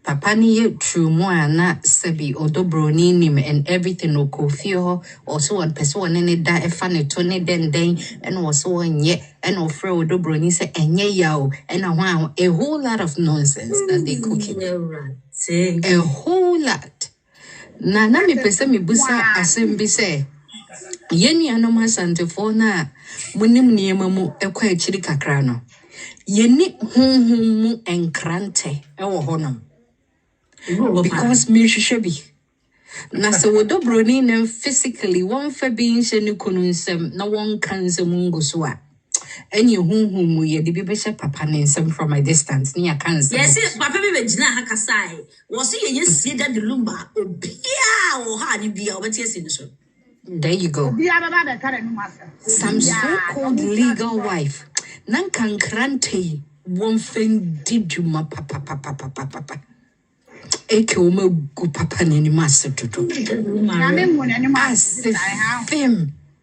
Papa ni true moana sebi odobroni nim and everything no kofio or so one person any da e fane tone den and also one ye and offer odobroni say enye yao and a whole lot of nonsense that they cooking. A whole lot. Na me pese me busa asembi say yeni anoma santefo na munim niema mu ekwa echiri kakra no yeni mu enkrante ewo honom. Because me should na so wodobroni na physically one for being shenu kununsem na one kanse mungu so a enye mu ye de bi be papa nsem from a distance near cancer. Yes, papa be gina hakasai was ye see that the lumba obia o ha ni bia obeti esi so. There you go. Some so-called legal wife nan kankrante one fen diduma papa Eke ume gu papa ni masa tutu. Nyame mu na ni masa.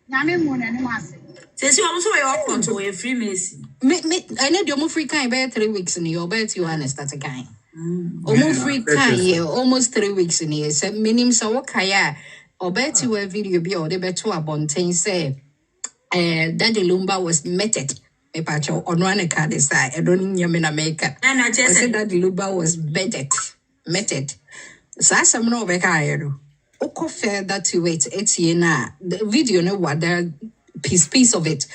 Nyame mu na ni masa. Since you almost were up to a free Mason. I know you're free kind about 3 weeks in your bed, you honest, that's a kind. Almost free kind, almost 3 weeks in here. So, minim sa wakaya, or bet you a video be or the better abontain say, Daddy Lumba was meted. A patch on one card is I don't yamina maker. And I just said Daddy Lumba was bedded. Meted. So I some no beka Oko further to it, Etienne, the video no what the piece of it.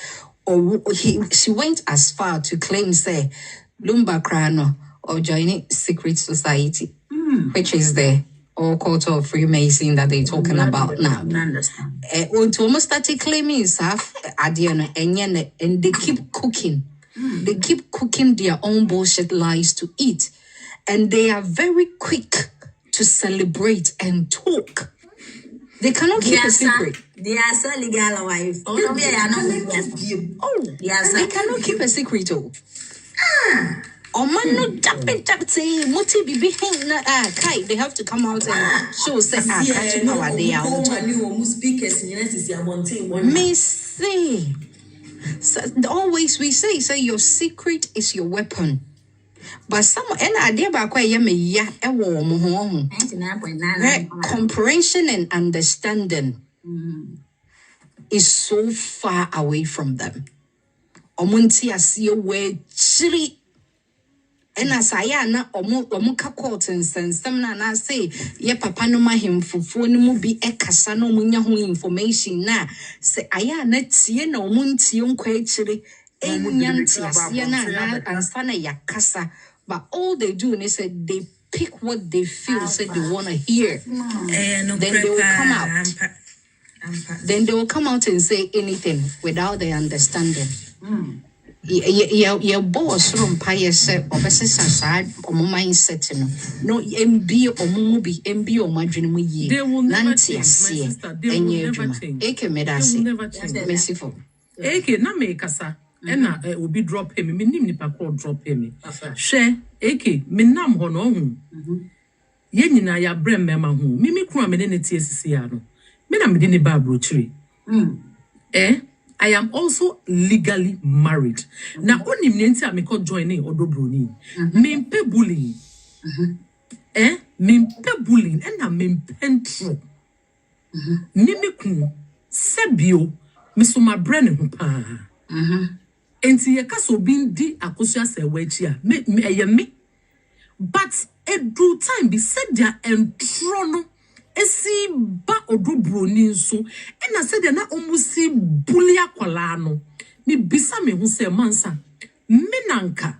Or she went as far to claim say Lumba Crano or joining secret society, which is the occult of Freemason that they're talking about now. Understand. To almost started claiming half Adiana and they keep cooking. They keep cooking their own bullshit lies to eat. And they are very quick to celebrate and talk. They cannot keep a secret. They are so legal wife. Oh, no, they are not. Yes, they cannot keep a secret. Oh, man, no, tap say, Moti be na kai. They have to come out and show say, catching our day out. Me say, always we say, your secret is your weapon. But some idea about comprehension and understanding is so far away from them. Omunti asi we chiri ena saya na omuka court and some na say ye papa no ma himfufo no mu bi ekasa no munya ho information na say aya na tie na omunti nkwa chiri enyanti asi na ansana yakasa. But all they do is that they pick what they feel say they want to hear. Then they will come out. Then they will come out and say anything without their understanding. Your boss from Paya said, "Obsess aside, or mindset, no MB or Mubi, MB or Madrid, they will never change. They will never change. Eke medasi, merciful. Eke na me kasa. Ena obi drop him. Me nim nipa call drop him. She eke me nam ho no hu. Ye nyina ya brem mema hu. Me kru me ne tie sisi ya no. Me na me di ne ba brochiri. I am also legally married. Na onim ne nti a me ko joining odobroni. Me mpe bullying. Me mpe bullying ena me mpentro. Ni me ku sebio me so ma brene ho pa. Enti ye kaso bin di Akosua se wechi a me but do time be said dia entrono esi ba odobroni nso ena said dia na omusi bully akwala no me bisa me hu se mansa menanka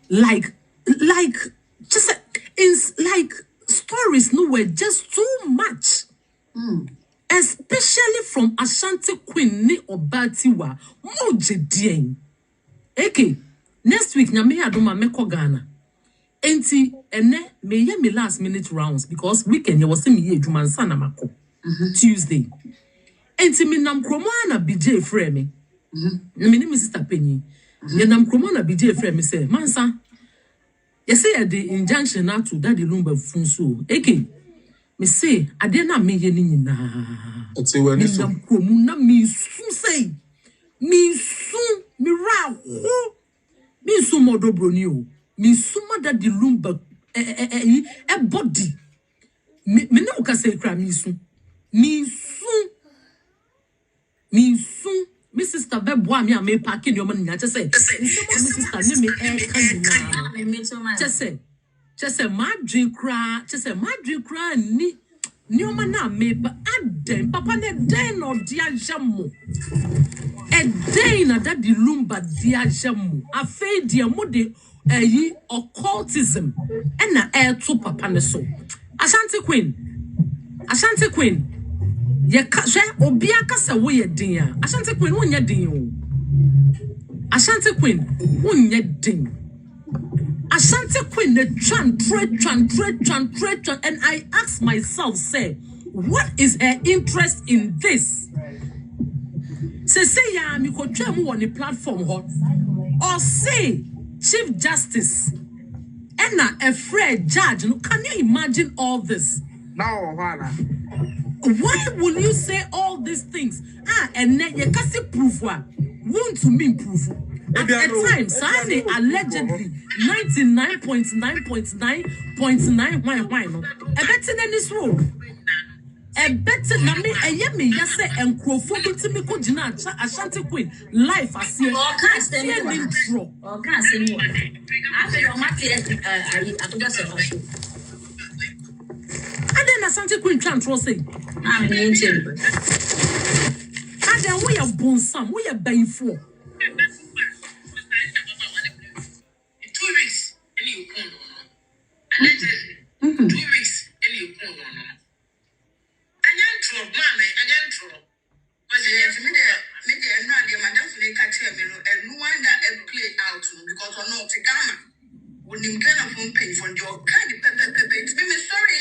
like just it's like stories no were just too much. Especially from Ashanti Queen ni Obatiwa moje dien. Eke next week na me adoma me ko Ghana. Enti ene me ye me last minute rounds because weekend you was me ye adwuma nsa na mako. Tuesday. Enti me nam kromo na BJ frɛ me. Me name is Sister Penny. Ye nam kromo na BJ frɛ me say, "Mansa, you say the injunction na to that the lumba funso. Eke, me say ade na me ye ni nyina. Oti wani so. Me nam kromo na me su say. Me su me ra ho. Me su modo broni o. Me su mada the lumba body. Me na uka say kra me su. Me su me sister be boa me a me parking your money just say me sister ne me just say my drink cry ni oma na me ba aden papa ne den no dia jamo e den na that the lumba dia jamo afei dia mo de occultism e na to papa ne so Ashanti Queen ye ka obia kasa wo ye din a Ashanti Queen wo nya din o Ashanti Queen wo nya din Ashanti Queen the tran and I ask myself say what is her interest in this say ya mi ko twa mu on the platform ho or say Chief Justice and a afraid judge no can you imagine all this now why will you say all these things? And then you can't see proof. Want to mean proof. At the time, Sunday allegedly 99.9.9.9. Why no? A better than this rule. A better than me. A yummy, yes, and crowfoot to me. Could you not? Ashanti Queen life. I see. Or can't stand intro. Or can't say more. After your market, I just a and then Ashanti Queen can't trust it. I'm ancient. And then we are born some, we are baying for 2 weeks, and you come on. 2 weeks, and you come on. And then trouble, mammy, and then trouble. But you have to make a madam for the catcher, and no one that play out because I'm not a gamma. When you get a phone pay for your kind of pepper, sorry,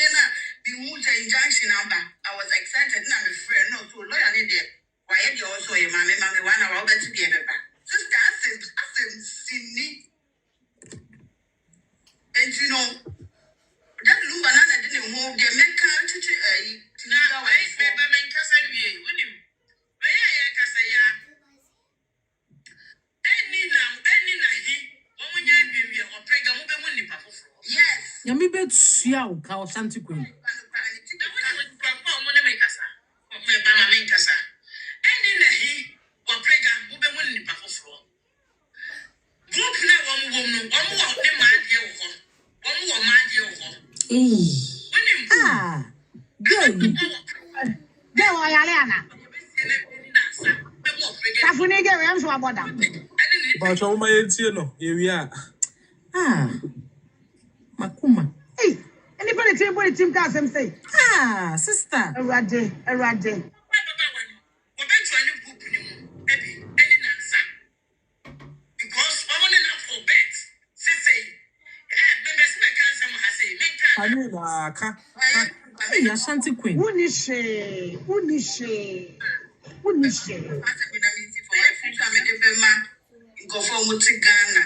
the injunction number. I was excited. Now I'm afraid not to lawyer there. Why you also your mammy 1 hour better be a paper. Just ask him, Sydney. And you know, that Lumbanana didn't move their men country to now. I remember men Cassan, with him. Where I can say, any yes. Yami bet siao ka Ashanti Queen. Good. There were Yaliana. Tafunige, I'm so about that. But all my no, here we are. Makuma. Hey, anybody team cast him say. Sister. A rade. Because I want enough for bet. Say, I mean, Hey, Ashanti Queen. Unishe. Go for Mutigana.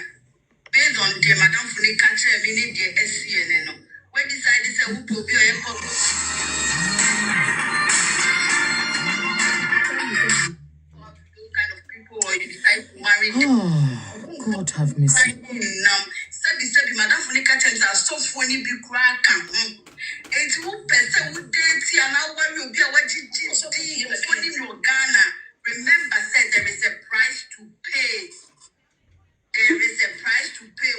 Based on the Madame Funi catcher, we need the SCN. We decided to who will be a kind of people or you decide to marry. God have mercy. Now, study Madame Funi catchers are so funny, be crack. And 2% would date and now where you'll be a funny Ghana. Remember, said there is a price to pay. There is a price to pay.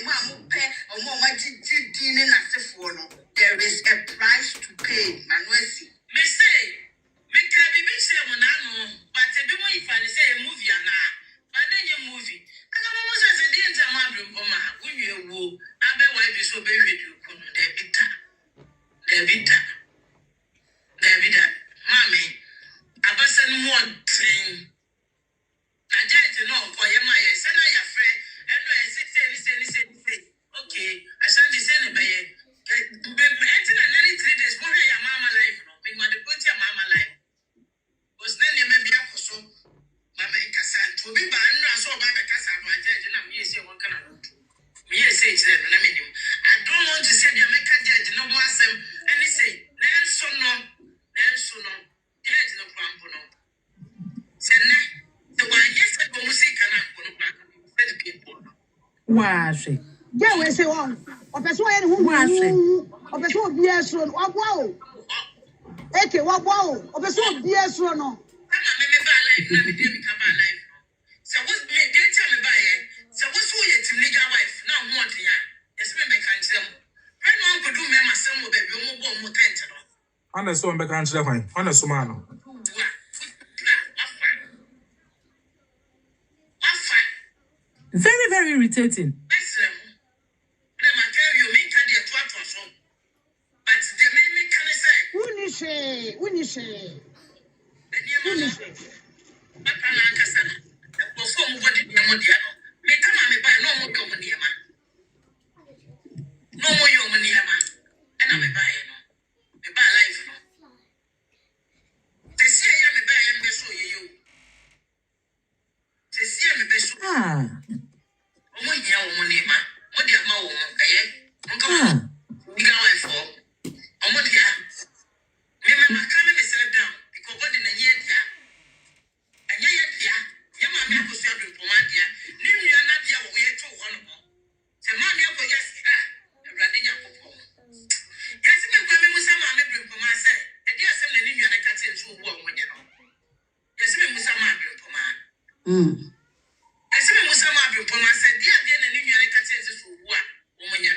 There is a price to pay. Manuesi. Me say, me can be say monano, but a bit more if I say a movie and but then your movie. I don't know what I said. The entire bremponmaa. When you will, I bet why you so very good. Obi ba nra so ba be kasa ba judge na me say one kana. Me say it there na me nim. I don't want to say the make judge no mo asem any say nenso no. Judge no kwampo no. Say na the one yes go music na ko no ba. Say people. Washi. Yeah, we say one. Opeso yen hu. Opeso obi esro no. Wabo. Eke wabo. Opeso obi esro no. Me ba life na me dey me come life. So what me dey tell me buy it. So what's who your team legal wife now want ya? Yes me can tell. When one could do me myself baby o mo bo mo tent no. Ana so mbe kan chire kwan. Ana so ma no. Very, very irritating.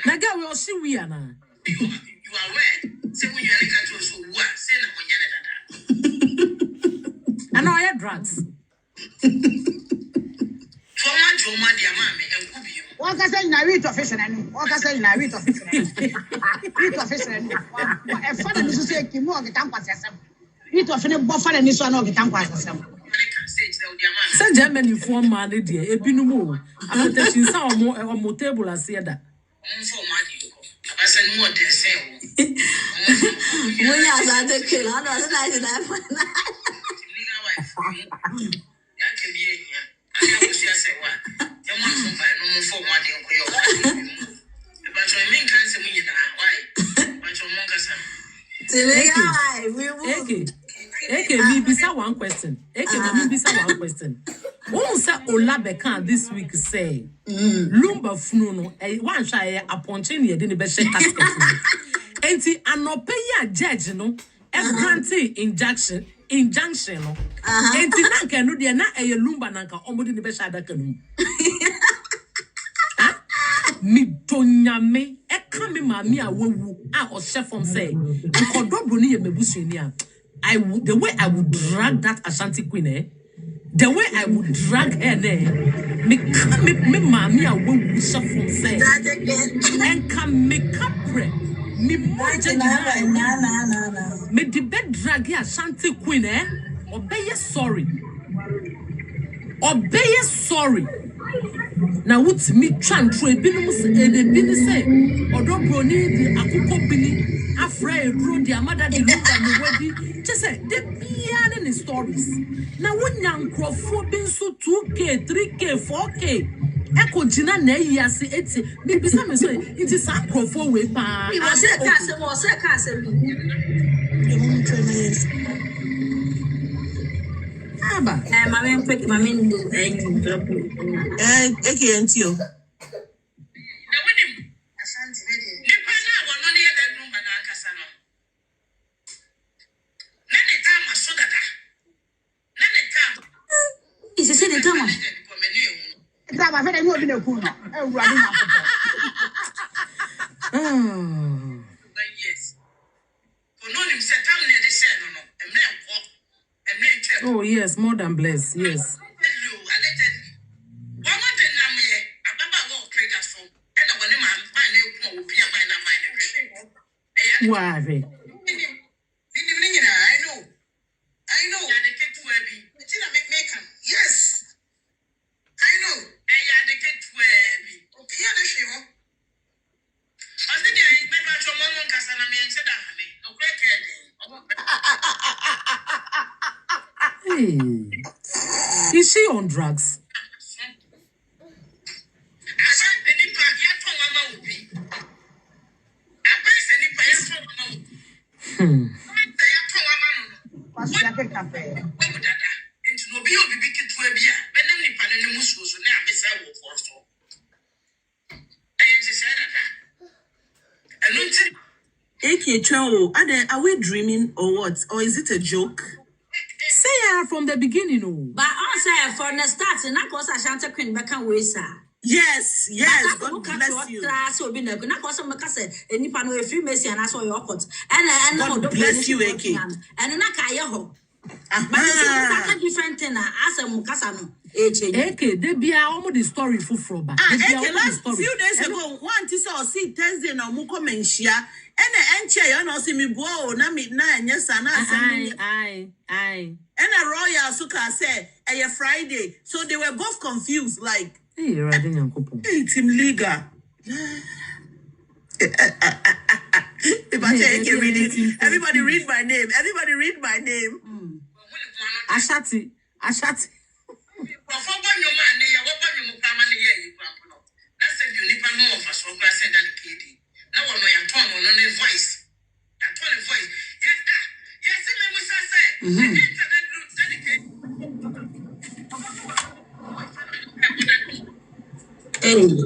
Naga we osi we ana. You are aware. Say when you are like to so what? Say na I know I had drugs. Trauma dear mommy and could be. What can say na read official and what can say na read official. Read official. A father is say kimo get am kwasem. Read official buffer and this one no get am kwasem. Say Germany for man dey ebinu mo. Application sa omo table asieda. I said more than say. We are not the killer. I don't like that. That can be here. I was just say what? You want to buy no more for one day. But your main cancer when you die. Why? But your monk Eke, me bisa one question. Me bisa one question. Who say Olabeka this week say Lumba Funo one shy appointing ye didn't be shake enti anope ya judge no granting injunction no enti nanka no de na eye Lumba nanka omodi ne be shada kanu mi tonyame eka me mami a wawu a o chef from say nkodobro ni ye mebusuani a the way I would drag that Ashanti queen, the way I would drag her there, me mommy a will suffer say, and come me capre, me moja me the bed drag Ashanti queen, obey sorry, Now what's me trying to binus and the bin say, or don't brony the akuko bini, afraid road the amada the look at the wedding. Just say the piano in the stories. Now when young crowd been so 2K, 3K, 4K. Echo Gina Nay, say it's maybe some say it is a crowd way pa. He was a castle. Aba. My man quick, my man do AKNTO. Is it the time? Time I feel no be no cool no. Yes. Oh yes, more than blessed. Yes. Why? I know. Yes. I know. Hey. Is she on drugs? Kwasi ake kafe. Into no be obi big to a beer, but then the panel was now miss I will for so. I said that. And until Eke Chow, are we dreaming or what? Or is it a joke? Say her from the beginning, oh. But also from the start, and I was a Shanta Queen back and way, sir. Yes, God bless you. So be na koso meka se enipa no efi mesi na so your court and God bless you, Eke. And na ka ye ho. But it's a different thing as a mukasa no. Eke, they be almost the story for Froba. Eke, last few days ago, one tis or see Thursday no muko menshia, and the enche you know see me bo na midnight yes and aye. And a royal suka say a Friday, so they were both confused like. Hey, you're riding on couple. Hey, Team Liga. If I say Eke reading, everybody read my name. Everybody read my name. Ashati.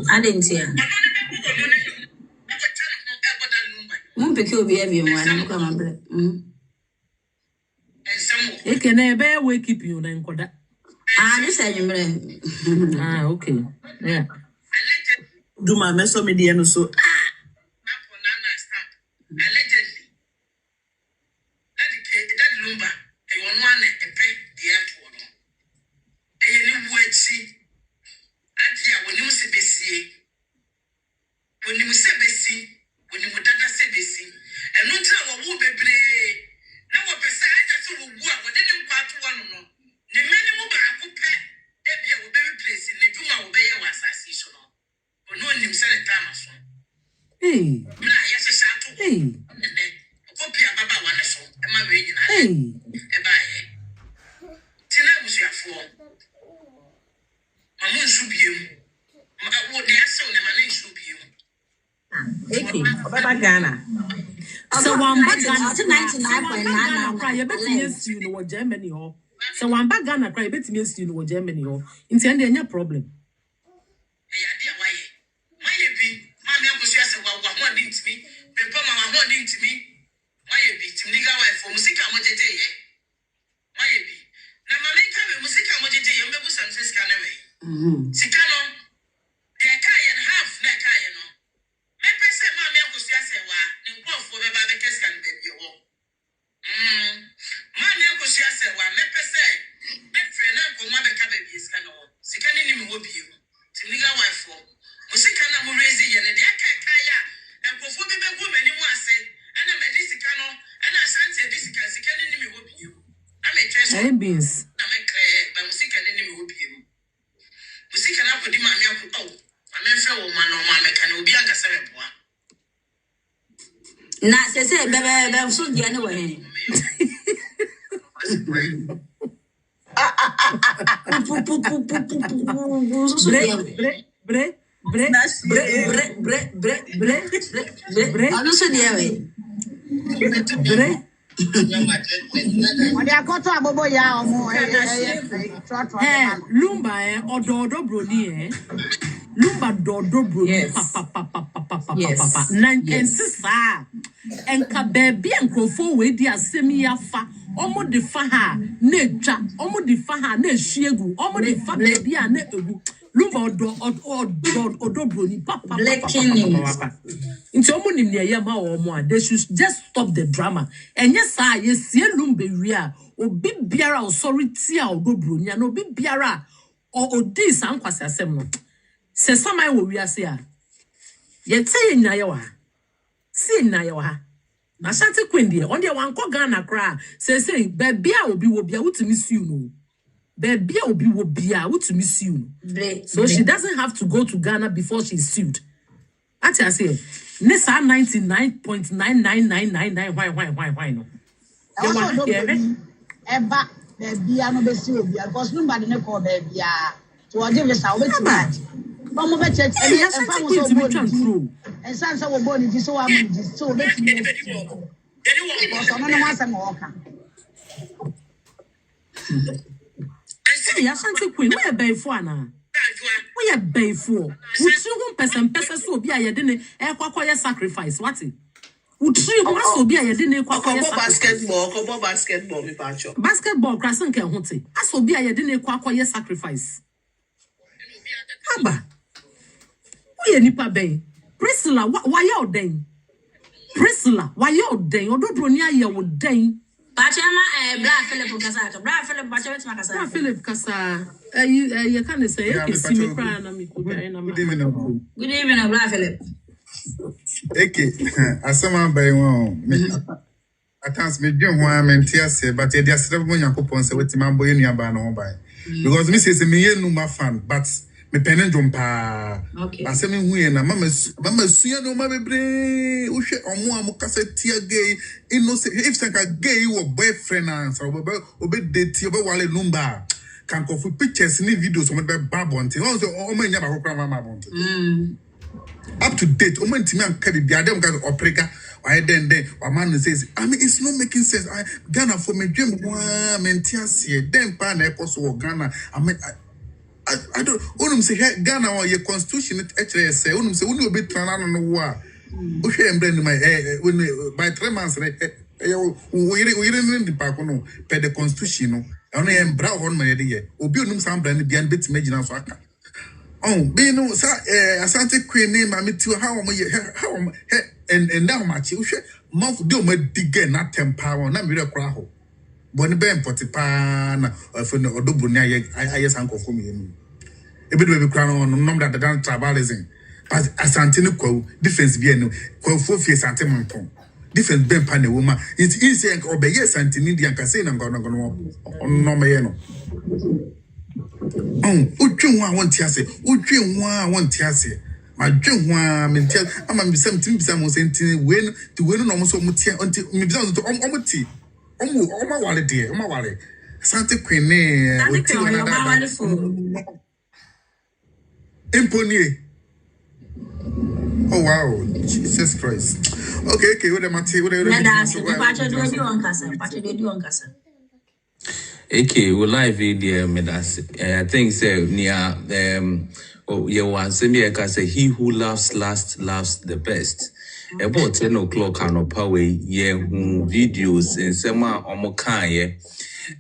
I didn't hear. Mumpeke obi everyone am come bread. Eke na ebe we keep you na nkoda. This is Okay. Yeah. Do my meso media no so. Allegedly. That lumber, a one a pay the airport. A new word see. When you say Bessie, when you say Bessie, when you dada say Bessie, and not our woo be brave. Now, a beside us who work within part one. The many will be a good pet, every will be placed in the Juma will be a assassin. But no one himself a Thomas. Hey. Yes, a shadow. Hey. Copy of Baba one so, and my region. Hey. A bye. Tina was your form. Mamun should be you. What they are so, the man should be you. Eke, Baba Ghana. So one back Ghana cry, you bet yes, you know Germany or so one back Ghana cry, bet yes, you know Germany or in the end, any problem. My baby, Mammy Akosua said, well, what did to me? Bremponmaa what did to me? My baby, to nigga wife for music and what day. My baby. Now, my main come music and what day, and maybe some says can away. Sikano, the Kayan half, neck, I know. Maybe say, Mammy Akosua said, well, no one for the Babacas can baby. Mammy Akosua said, well, maybe say, that friend, Uncle Mother Cabbages can all. Sikani will be you. To nigga wife for. Musikana murezi yene dia kaya and perform be woman you want say and I'm a disicano and I shan't say disicans can enemy will be you. I'm a treasure. Hey beans. I'm a clear but musican enemy will be you. Musican up with the man oh I'm a fair woman or mamma can be a seven. Not say baby so the anyway. Bre. I'm so dear way. When they go to a bobo ya or more, Lumba odo broni Lumba dodo broni papa nankensisa enka baby enkrofo we di asemi yafa omo de fa ha na etwa omo de fa ha na ehyiegu omo de fa baby a na egu Lumba odo broni papa nti omo nim ne yema omo a they should just stop the drama enye sa yesie Lumba wi a obi biara authority a odo broni na obi biara o di san kwase asem no se samai wo wi ase a ye tse nyina ye wa si nyina ye wa na Ashanti Queen de on de wan ko Ghana kra say baby a obi wo bia wutumi siu no baby a obi wo bia wutumi siu no so she doesn't have to go to Ghana before she's sued ati ase ne sa 99.99999 why no you want to eba baby a no be siu bia because nobody ne call baby a to o give us a bit bad Mama be check and Ashanti Queen to be true and sansa wo boni so wa mo so beti Because I don't know what's a walker. Hey, Ashanti Queen, where bay for now? We are bay for. Would you person so be I didn't acquire sacrifice? What's it? Would you also be I didn't acquire basketball, me pacho. Basketball, Crescent can hunt it. I so be I didn't acquire sacrifice. Haba. We are Nipa Bay. Priscilla, why out then? Priscilla, why out then? Or don't run your would then. Bachema, Brad Philip Casa, Brad Philip Bachema, Brad Philip Casa. You can't say, you see me crying. Good evening, good evening, Brad Philip. Okay, as someone by one, I can't be doing one, I'm in tears, but there's several young coupons with my boy in your ban by. Because Mrs. Me, no, my fan, but me penendrum pa. Okay. I say me win, and Mamma, see, no, my baby, who share on one cassette tear gay, innocent, if like a gay or boyfriend answer, obey date, while a number. Can go for pictures in videos on the babonte. Also, all men never hope up to date, Omen Timan Kabi, the Adam got opera. Why then, a man says, I mean, it's not making sense. I Ghana for me, dream one, Mentiasia, then Pan Akosua Ghana. I mean, I don't, Unum say, Ghana or your constitution, actually, say, Unum say, when you be trying on the war. Okay, and then my by 3 months, we didn't the park, no, pay the constitution. Only am brown on my idea. Obi no some brand be an bit imagine so aka. Oh, be no sir Asante Queen name am to how and now much you mouth do my digger not temper na me kra ho. Boni be import pa na for no odobu na aye sanko for me. E be do be kra no number that dan tribalism. But Asante no kwa difference be no kwa fo fie Asante monton. Different ben pane woman. It's easy and obey yes and Indian can say I'm gonna no me no. Uju one want to say, Uju one want to say. My dream one men tell I'm something some saying when to win almost mutia until me to omuti. My wallet dear, my wallet. Santa Queen Imponier. Oh wow, Jesus Christ. Okay, what am I saying? Okay, we live video medas. I think say near you want say he who laughs last laughs the best. About 10 o'clock on power videos and some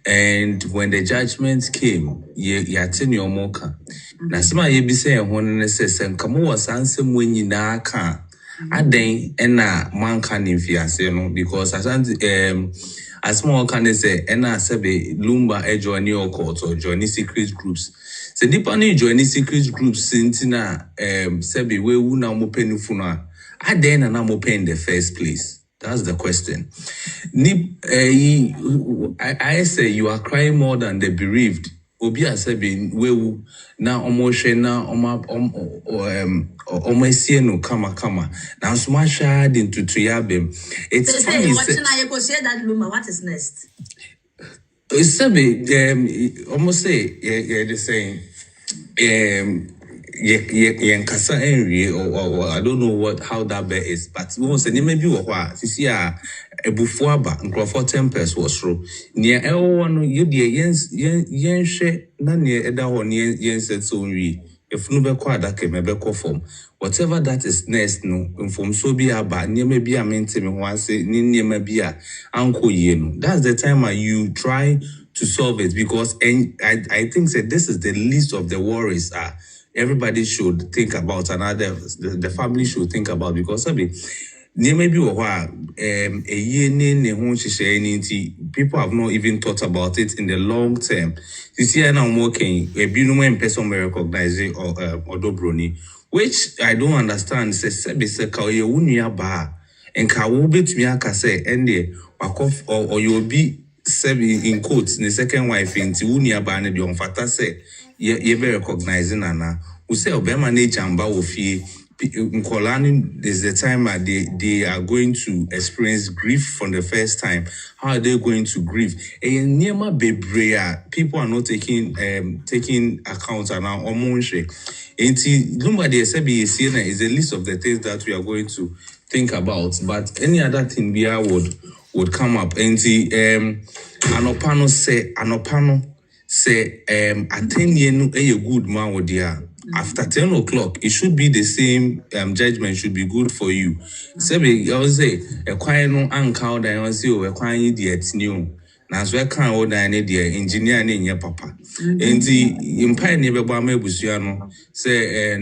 and when the judgment came, ye attend your mocha. Nasma ye be saying one says and come was answer when you na can. Aden ena man can infiance no because as more can say ena sebe lumba join your court or join secret groups. So depending join secret groups since sebe we una mo penufuna. Aden na mo pen in the first place. That's the question. I say you are crying more than the bereaved. Obi asebi we na omoshe na omesieno kama na sma shade into tuyabem. It's funny say that Luma, what is next? Sebi almost say the same kasa enry or I don't know how that bear is, but we say maybe what see ebufo aba nkrofo tempest was through near elwo no ye de yenhwe na ne eda ho ne yenset so nwi efunu be kwa adake me be form whatever that is next no inform so bi aba niema bi amente me ho ase ni niema bi a anko ye no. That's the time you try to solve it because I think that this is the least of the worries everybody should think about, and the family should think about, because maybe people have not even thought about it in the long term. You see, I'm working a billon person may recognize it or Dobroni, which I don't understand. Says and Kawubit Miaka say, and or you'll be in quotes, the second wife in Tiunia Bana Dion Fata say, ye be recognizing Anna, who say Obama nature and Bawofi. Nkolani is the time they are going to experience grief for the first time. How are they going to grieve? And Niema Bebrea, people are not taking account and now Omonche. And nobody is a list of the things that we are going to think about. But any other thing we would would come up. And the Anopano say attending a good man with dear. After 10 o'clock, it should be the same judgment should be good for you. Sebi, I was say a quiet no uncle that I was you a quiet idiot new. Now, so I can't order any dear engineer in your papa. And the empire never bame busiano say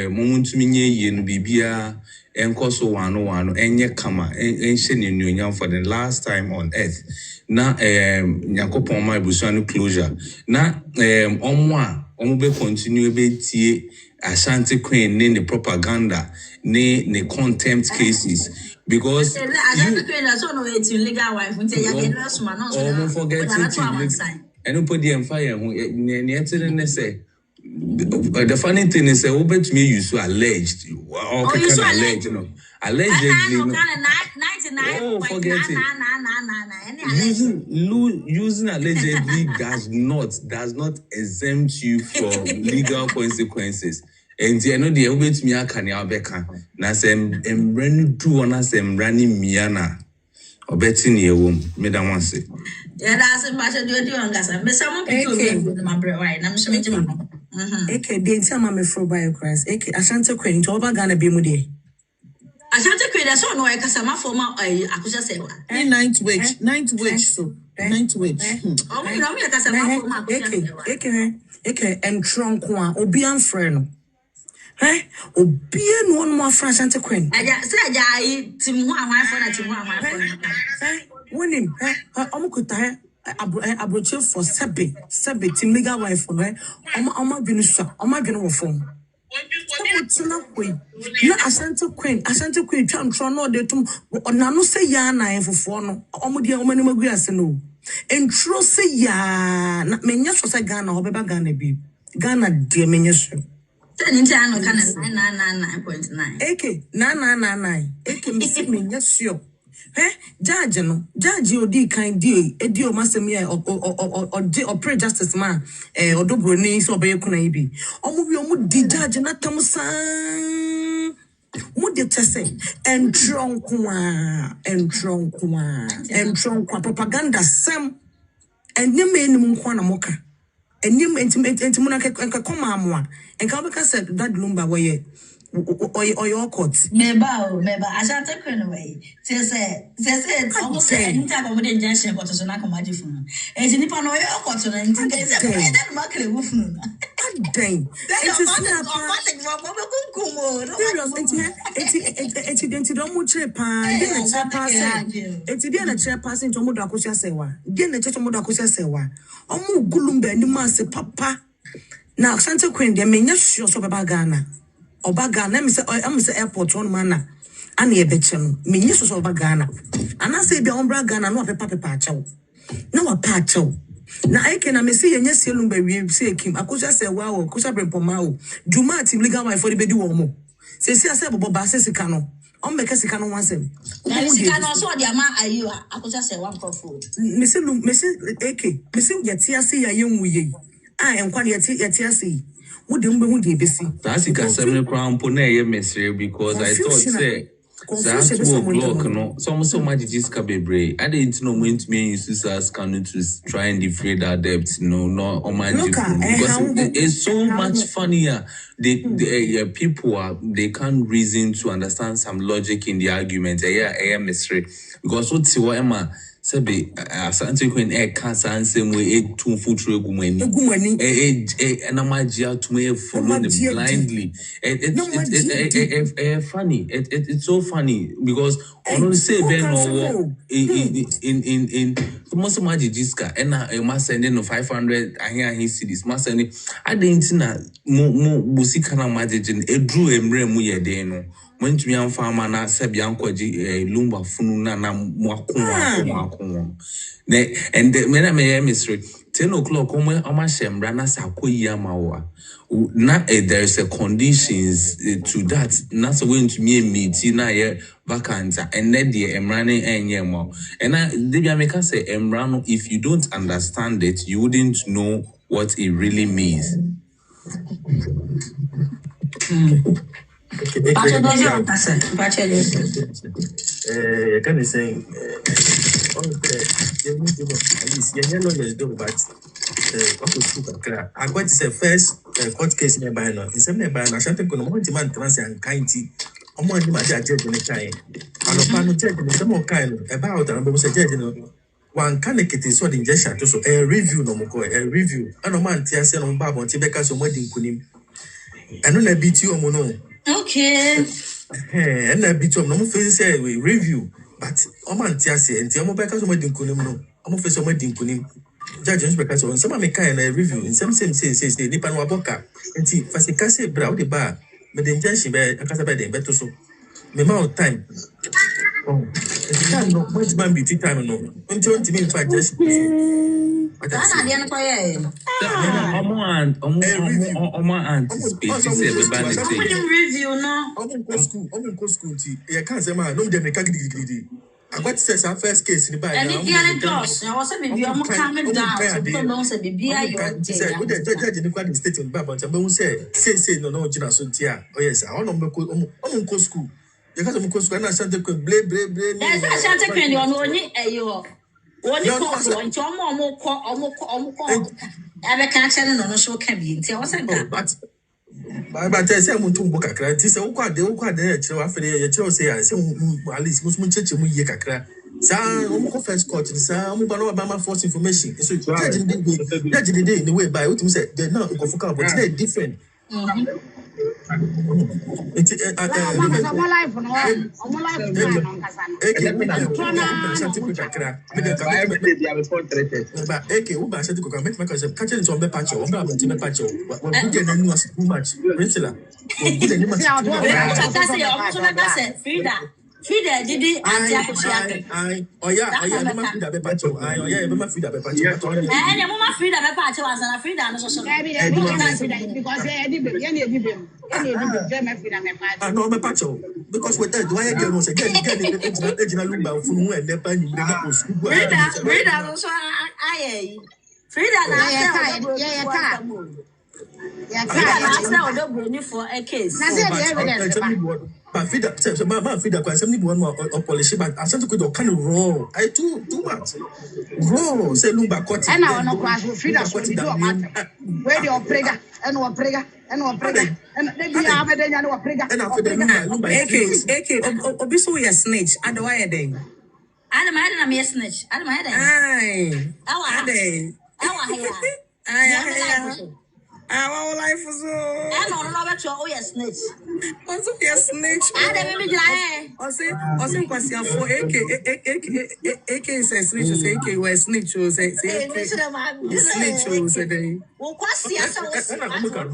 moment to me yen bibia and koso one and ye kama and shenin union for the last time on earth. Na Nyakopon busiano closure. Na Ombe continue be tie Ashanti Queen ne propaganda ne contempt cases because Ashanti Queen that's on way to legal wife until you get no man no forget it and put the fire ne say the funny thing is over to me you so alleged or you so alleged allegedly oh forget it using allegedly does not exempt you from legal consequences. And you know the way to me I can beka na sem embrand do on us embranding miana or betting ye womb madam one say yeah that's a matter do angasa me some people with my bread right I'm sure eke dey tell me for by cross eke Ashanti Queen to over Ghana be mu dey Ashanti Queen that's on no e kasa ma for ma Akosua sewa ninth wage so ninth wage oh me no me kasa ma for ma Akosua eke entronko a obi amfre no obi no no afra Ashanti Queen aja say aja yi tim ho ahwan for na tim ho ahwan for wonim omukuta abroche for sebe team legal wife for oma binu so oma binu wo fom na Ashanti Queen twam tro no de tum onano say ya na enfofo no omudi omani magu ase no entro say ya na menya so say Ghana obeba Ghana bi Ghana de menya so ninja no kana 999.9 eke 999 eke misi menya so Judge odi kind edi o masem ye o pray justice man odobro ni so be kuna ibi omo bi omo di judge na tam san mo de tese entronko propaganda sem enyem enim nko na moka enyem entimu na koma amoa enka be ka said that lumba where or your court. Meba, Ashanti Queen way. Say, almost any type of injunction, but to not come at you. And you nipa no your court and that market wolf. Dang. It's a chairperson to Moda Akosua sewa. Then the church of Moda Akosua sewa. Omu gulumbe ni mase papa. Now Ashanti Queen, they may not sure so about Ghana. Obaga na me say airport one man ana e beche no me nyeso so obaga na ana say bia ombra Ghana no pepa achew na wa pa achew na ike na me say yenye sielu mba wie say kim Akosua say wa o Akosua bremponmaa o juma team legal wife for the bedi wo mo say say bobo ba say sika no on be sika no wansem na sika no so de ama ayo Akosua say one profile me say eke me say yeti ase ya yenwu ye enkwa yeti ase that's the concept crown pone mesre because I thought say that's 2 o'clock no so much this cabebre I didn't know when to me use as can to try and defray that debt no on my because it's so much funnier the people they can't reason to understand some logic in the argument mesre because what's what Emma Sabi Ashanti Queen cancer and same way 2 foot regumeni namajia to me follow blindly. It's funny. It's so funny because on say Ben or in most of my jiska and I must send in 500 I hear his cities must send I didn't know more musikana majin a drew emre muye deno. When to me am farmer na sebianko lumba fununa na mwakuma and the men may mystery 10 o'clock oma shembra na sakoyi amawa na there is a conditions to that not going to me meet na ye vacant and then the emrani enyemo and I make us say emrano if you don't understand it you wouldn't know what it really means. Can you say at least you know let's do but Akosua I got to say first court case nearby now. In some nearby now, something could not demand trans and kind tea. I'm one my judge in the kind. And a pan judge in some more kind about and I was a judge in one candidate is so injection to so a review no more a review. And a man tears on Bab on Tibeka so wedding kunim. And on a beat you mono. Okay. And a bit of no face say we review. But a man tears and Tiamobeka so wedding kunim no. I'm face of wedding kunim. Judges because when someone make kind of review in some says the Nipan Waboka and see Fasicase brow the bar, but the injunction by a casabed better so. The amount of time. Oh, the time no much man be time no. Until to me if I just review no. School tea. I can't say man, no them I got to say our first case in the bag. And it does. I was saying, I'm coming down. So people don't say, be I said, with the judge in the state in Baba, and I say, no, Gina Suntia. Oh, yes, I want to school. You got to go school and I sent the blade. Yes, I sent a penny on only a year. Only and your mom I can't tell no show can be until I was like that. But I say, I'm going to book a crack. This is what they will call the say, I say, at least Muslim Church, we yakra. Some first court, some Obama force information. So, judging the day in the way by what you said, they're not going but they're different. Frida, did it? Oh yeah, Mama Frida Bepacho. Oh yeah, Mama Frida Bepacho. And your Mama Frida Bepacho was a Frida, and so because no, Bepacho. Because with that, do I get was again Lumba from where the pan Frida, also I Frida, for a case. But Frida, quite some people want polish, but I sent to go kind of raw. I too much. Raw, say Lumba caught. And I know class Frida, what you do a matter. Where your prayer and one prayer and then you have a day and one prayer. And after the AK, Obiso, we are snitch. I don't want a day. I don't mind a snitch. I don't mind our life was I don't know about your snitch. Also, yes, snitch. I don't say, for AK says snitch, say AK were snitch, say snitch, say well, what's the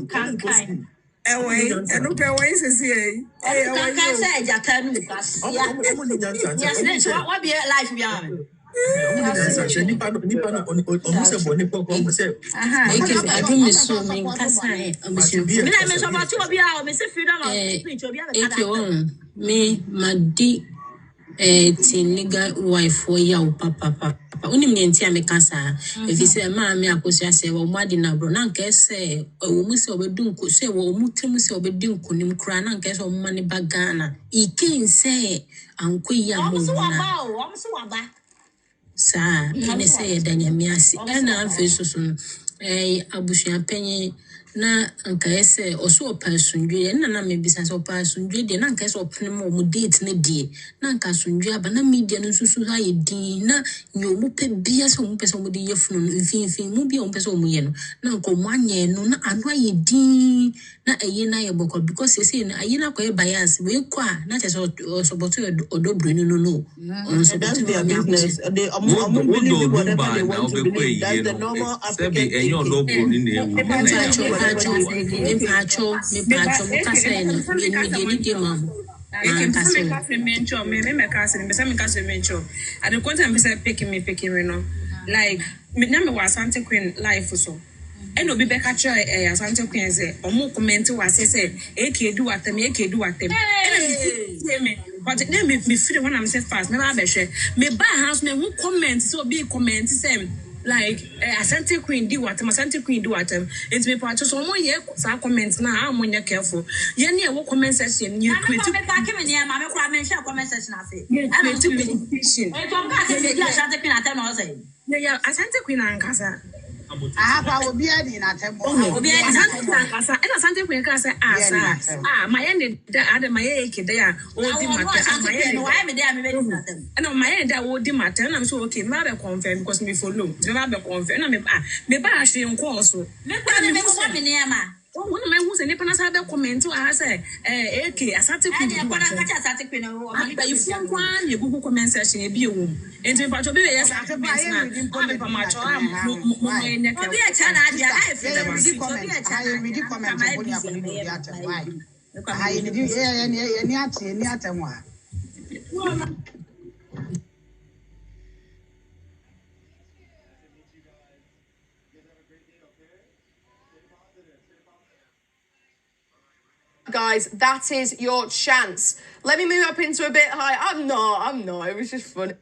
kind? Away, and look at ways is here. I can't say I can't do yes, snitch, what be a life beyond? Me, my deep tiniga wife for you, papa. Only me and Tia Mekasa. If you say, Mammy, Akosua say, well, Madina Bronanke say, or Musso Bedunko say, well, Mutimus or Bedunkunim Cranan case of money bagana. He can say, and Quia. Sir, can say that Yamiasi and I'm facing Abusha Penny na Ankaese or so a person, and I may be sense of person, and Ankas or Primo date ne dear, Nanka Sunja, but no median society dina, you mupe beers or person with the phone, if you move on person, no go 1 year, no, and why you dee, not a year book because they say, I ain't quite bias, we qua, not as or supported or dobro, no. That's their business. They believe whatever they want to believe. That's the normal African thinking. Like, me was Santa Queen life so. And be back at your Santa Queen say, or more comment to us say, AK do at them, AK do at them. But then me feel when I'm saying fast, me buy house, me who comment so be comment same. like Asante Queen do what Asante Queen do what it's me part so one year comments now I'm when you're careful. Yeah, what comment section you create to back in here, Mamma, mention comment section. I say, I don't do petition. Asante Queen, I tell no say. Yeah, Asante Queen and Casa. I will be in a temple. Asante Queen Casa, my end, my ake there, and on my end, I would matter, and I'm so okay, not a confirm because me for look, do not be confirm. I'm a bash in course. One of my who's an Epanas had a comment to us, okay, Asante Queen, but you found one, you Google comment section, a view, and to part of it, yes, after my Guys, that is your chance. Let me move up into a bit higher. I'm not. It was just fun.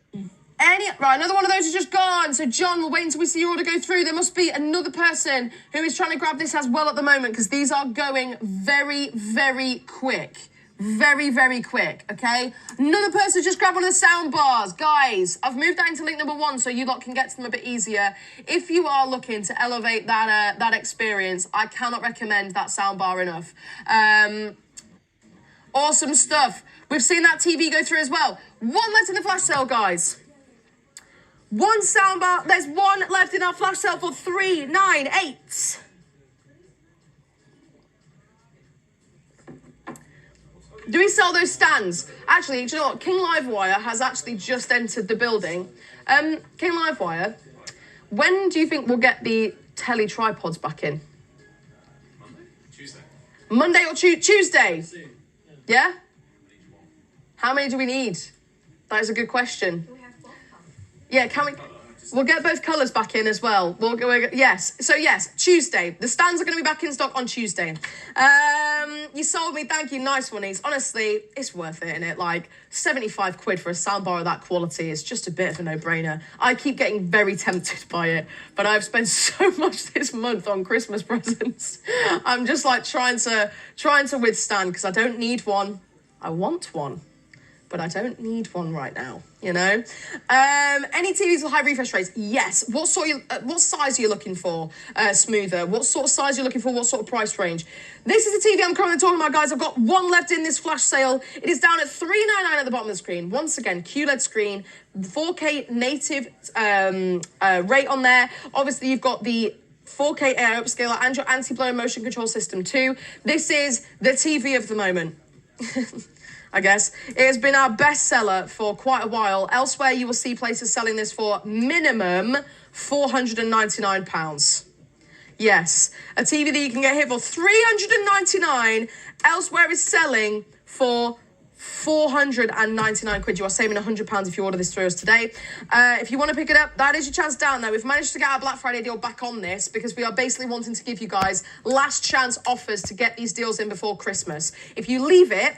Right, another one of those has just gone. So, John, we'll wait until we see your order go through. There must be another person who is trying to grab this as well at the moment because these are going very, very quick. Very, very quick, okay? Another person just grab one of the sound bars. Guys, I've moved that into link number 1 so you lot can get to them a bit easier. If you are looking to elevate that experience, I cannot recommend that sound bar enough. Awesome stuff. We've seen that TV go through as well. One left in the flash sale, guys. One sound bar. There's one left in our flash sale for 398. Do we sell those stands? Actually, do you know what? King Livewire has actually just entered the building. King Livewire, when do you think we'll get the telly tripods back in? Monday or Tuesday? Yeah? How many do we need? That is a good question. Yeah, can we... We'll get both colours back in as well. Yes. So, yes, Tuesday. The stands are going to be back in stock on Tuesday. You sold me. Thank you. Nice one, Ease. Honestly, it's worth it, innit? Like, 75 quid for a soundbar of that quality is just a bit of a no-brainer. I keep getting very tempted by it, but I've spent so much this month on Christmas presents. I'm just, like, trying to withstand because I don't need one. I want one. But I don't need one right now, you know? Any TVs with high refresh rates? Yes. What size are you looking for? Smoother. What sort of size are you looking for? What sort of price range? This is the TV I'm currently talking about, guys. I've got one left in this flash sale. It is down at $399 at the bottom of the screen. Once again, QLED screen, 4K native rate on there. Obviously, you've got the 4K AI upscaler and your anti-blur motion control system too. This is the TV of the moment. I guess. It has been our best seller for quite a while. Elsewhere, you will see places selling this for minimum £499. Yes, a TV that you can get here for $399. Elsewhere is selling for £499 quid. You are saving £100 if you order this through us today. If you want to pick it up, that is your chance down there. We've managed to get our Black Friday deal back on this because we are basically wanting to give you guys last chance offers to get these deals in before Christmas. If you leave it...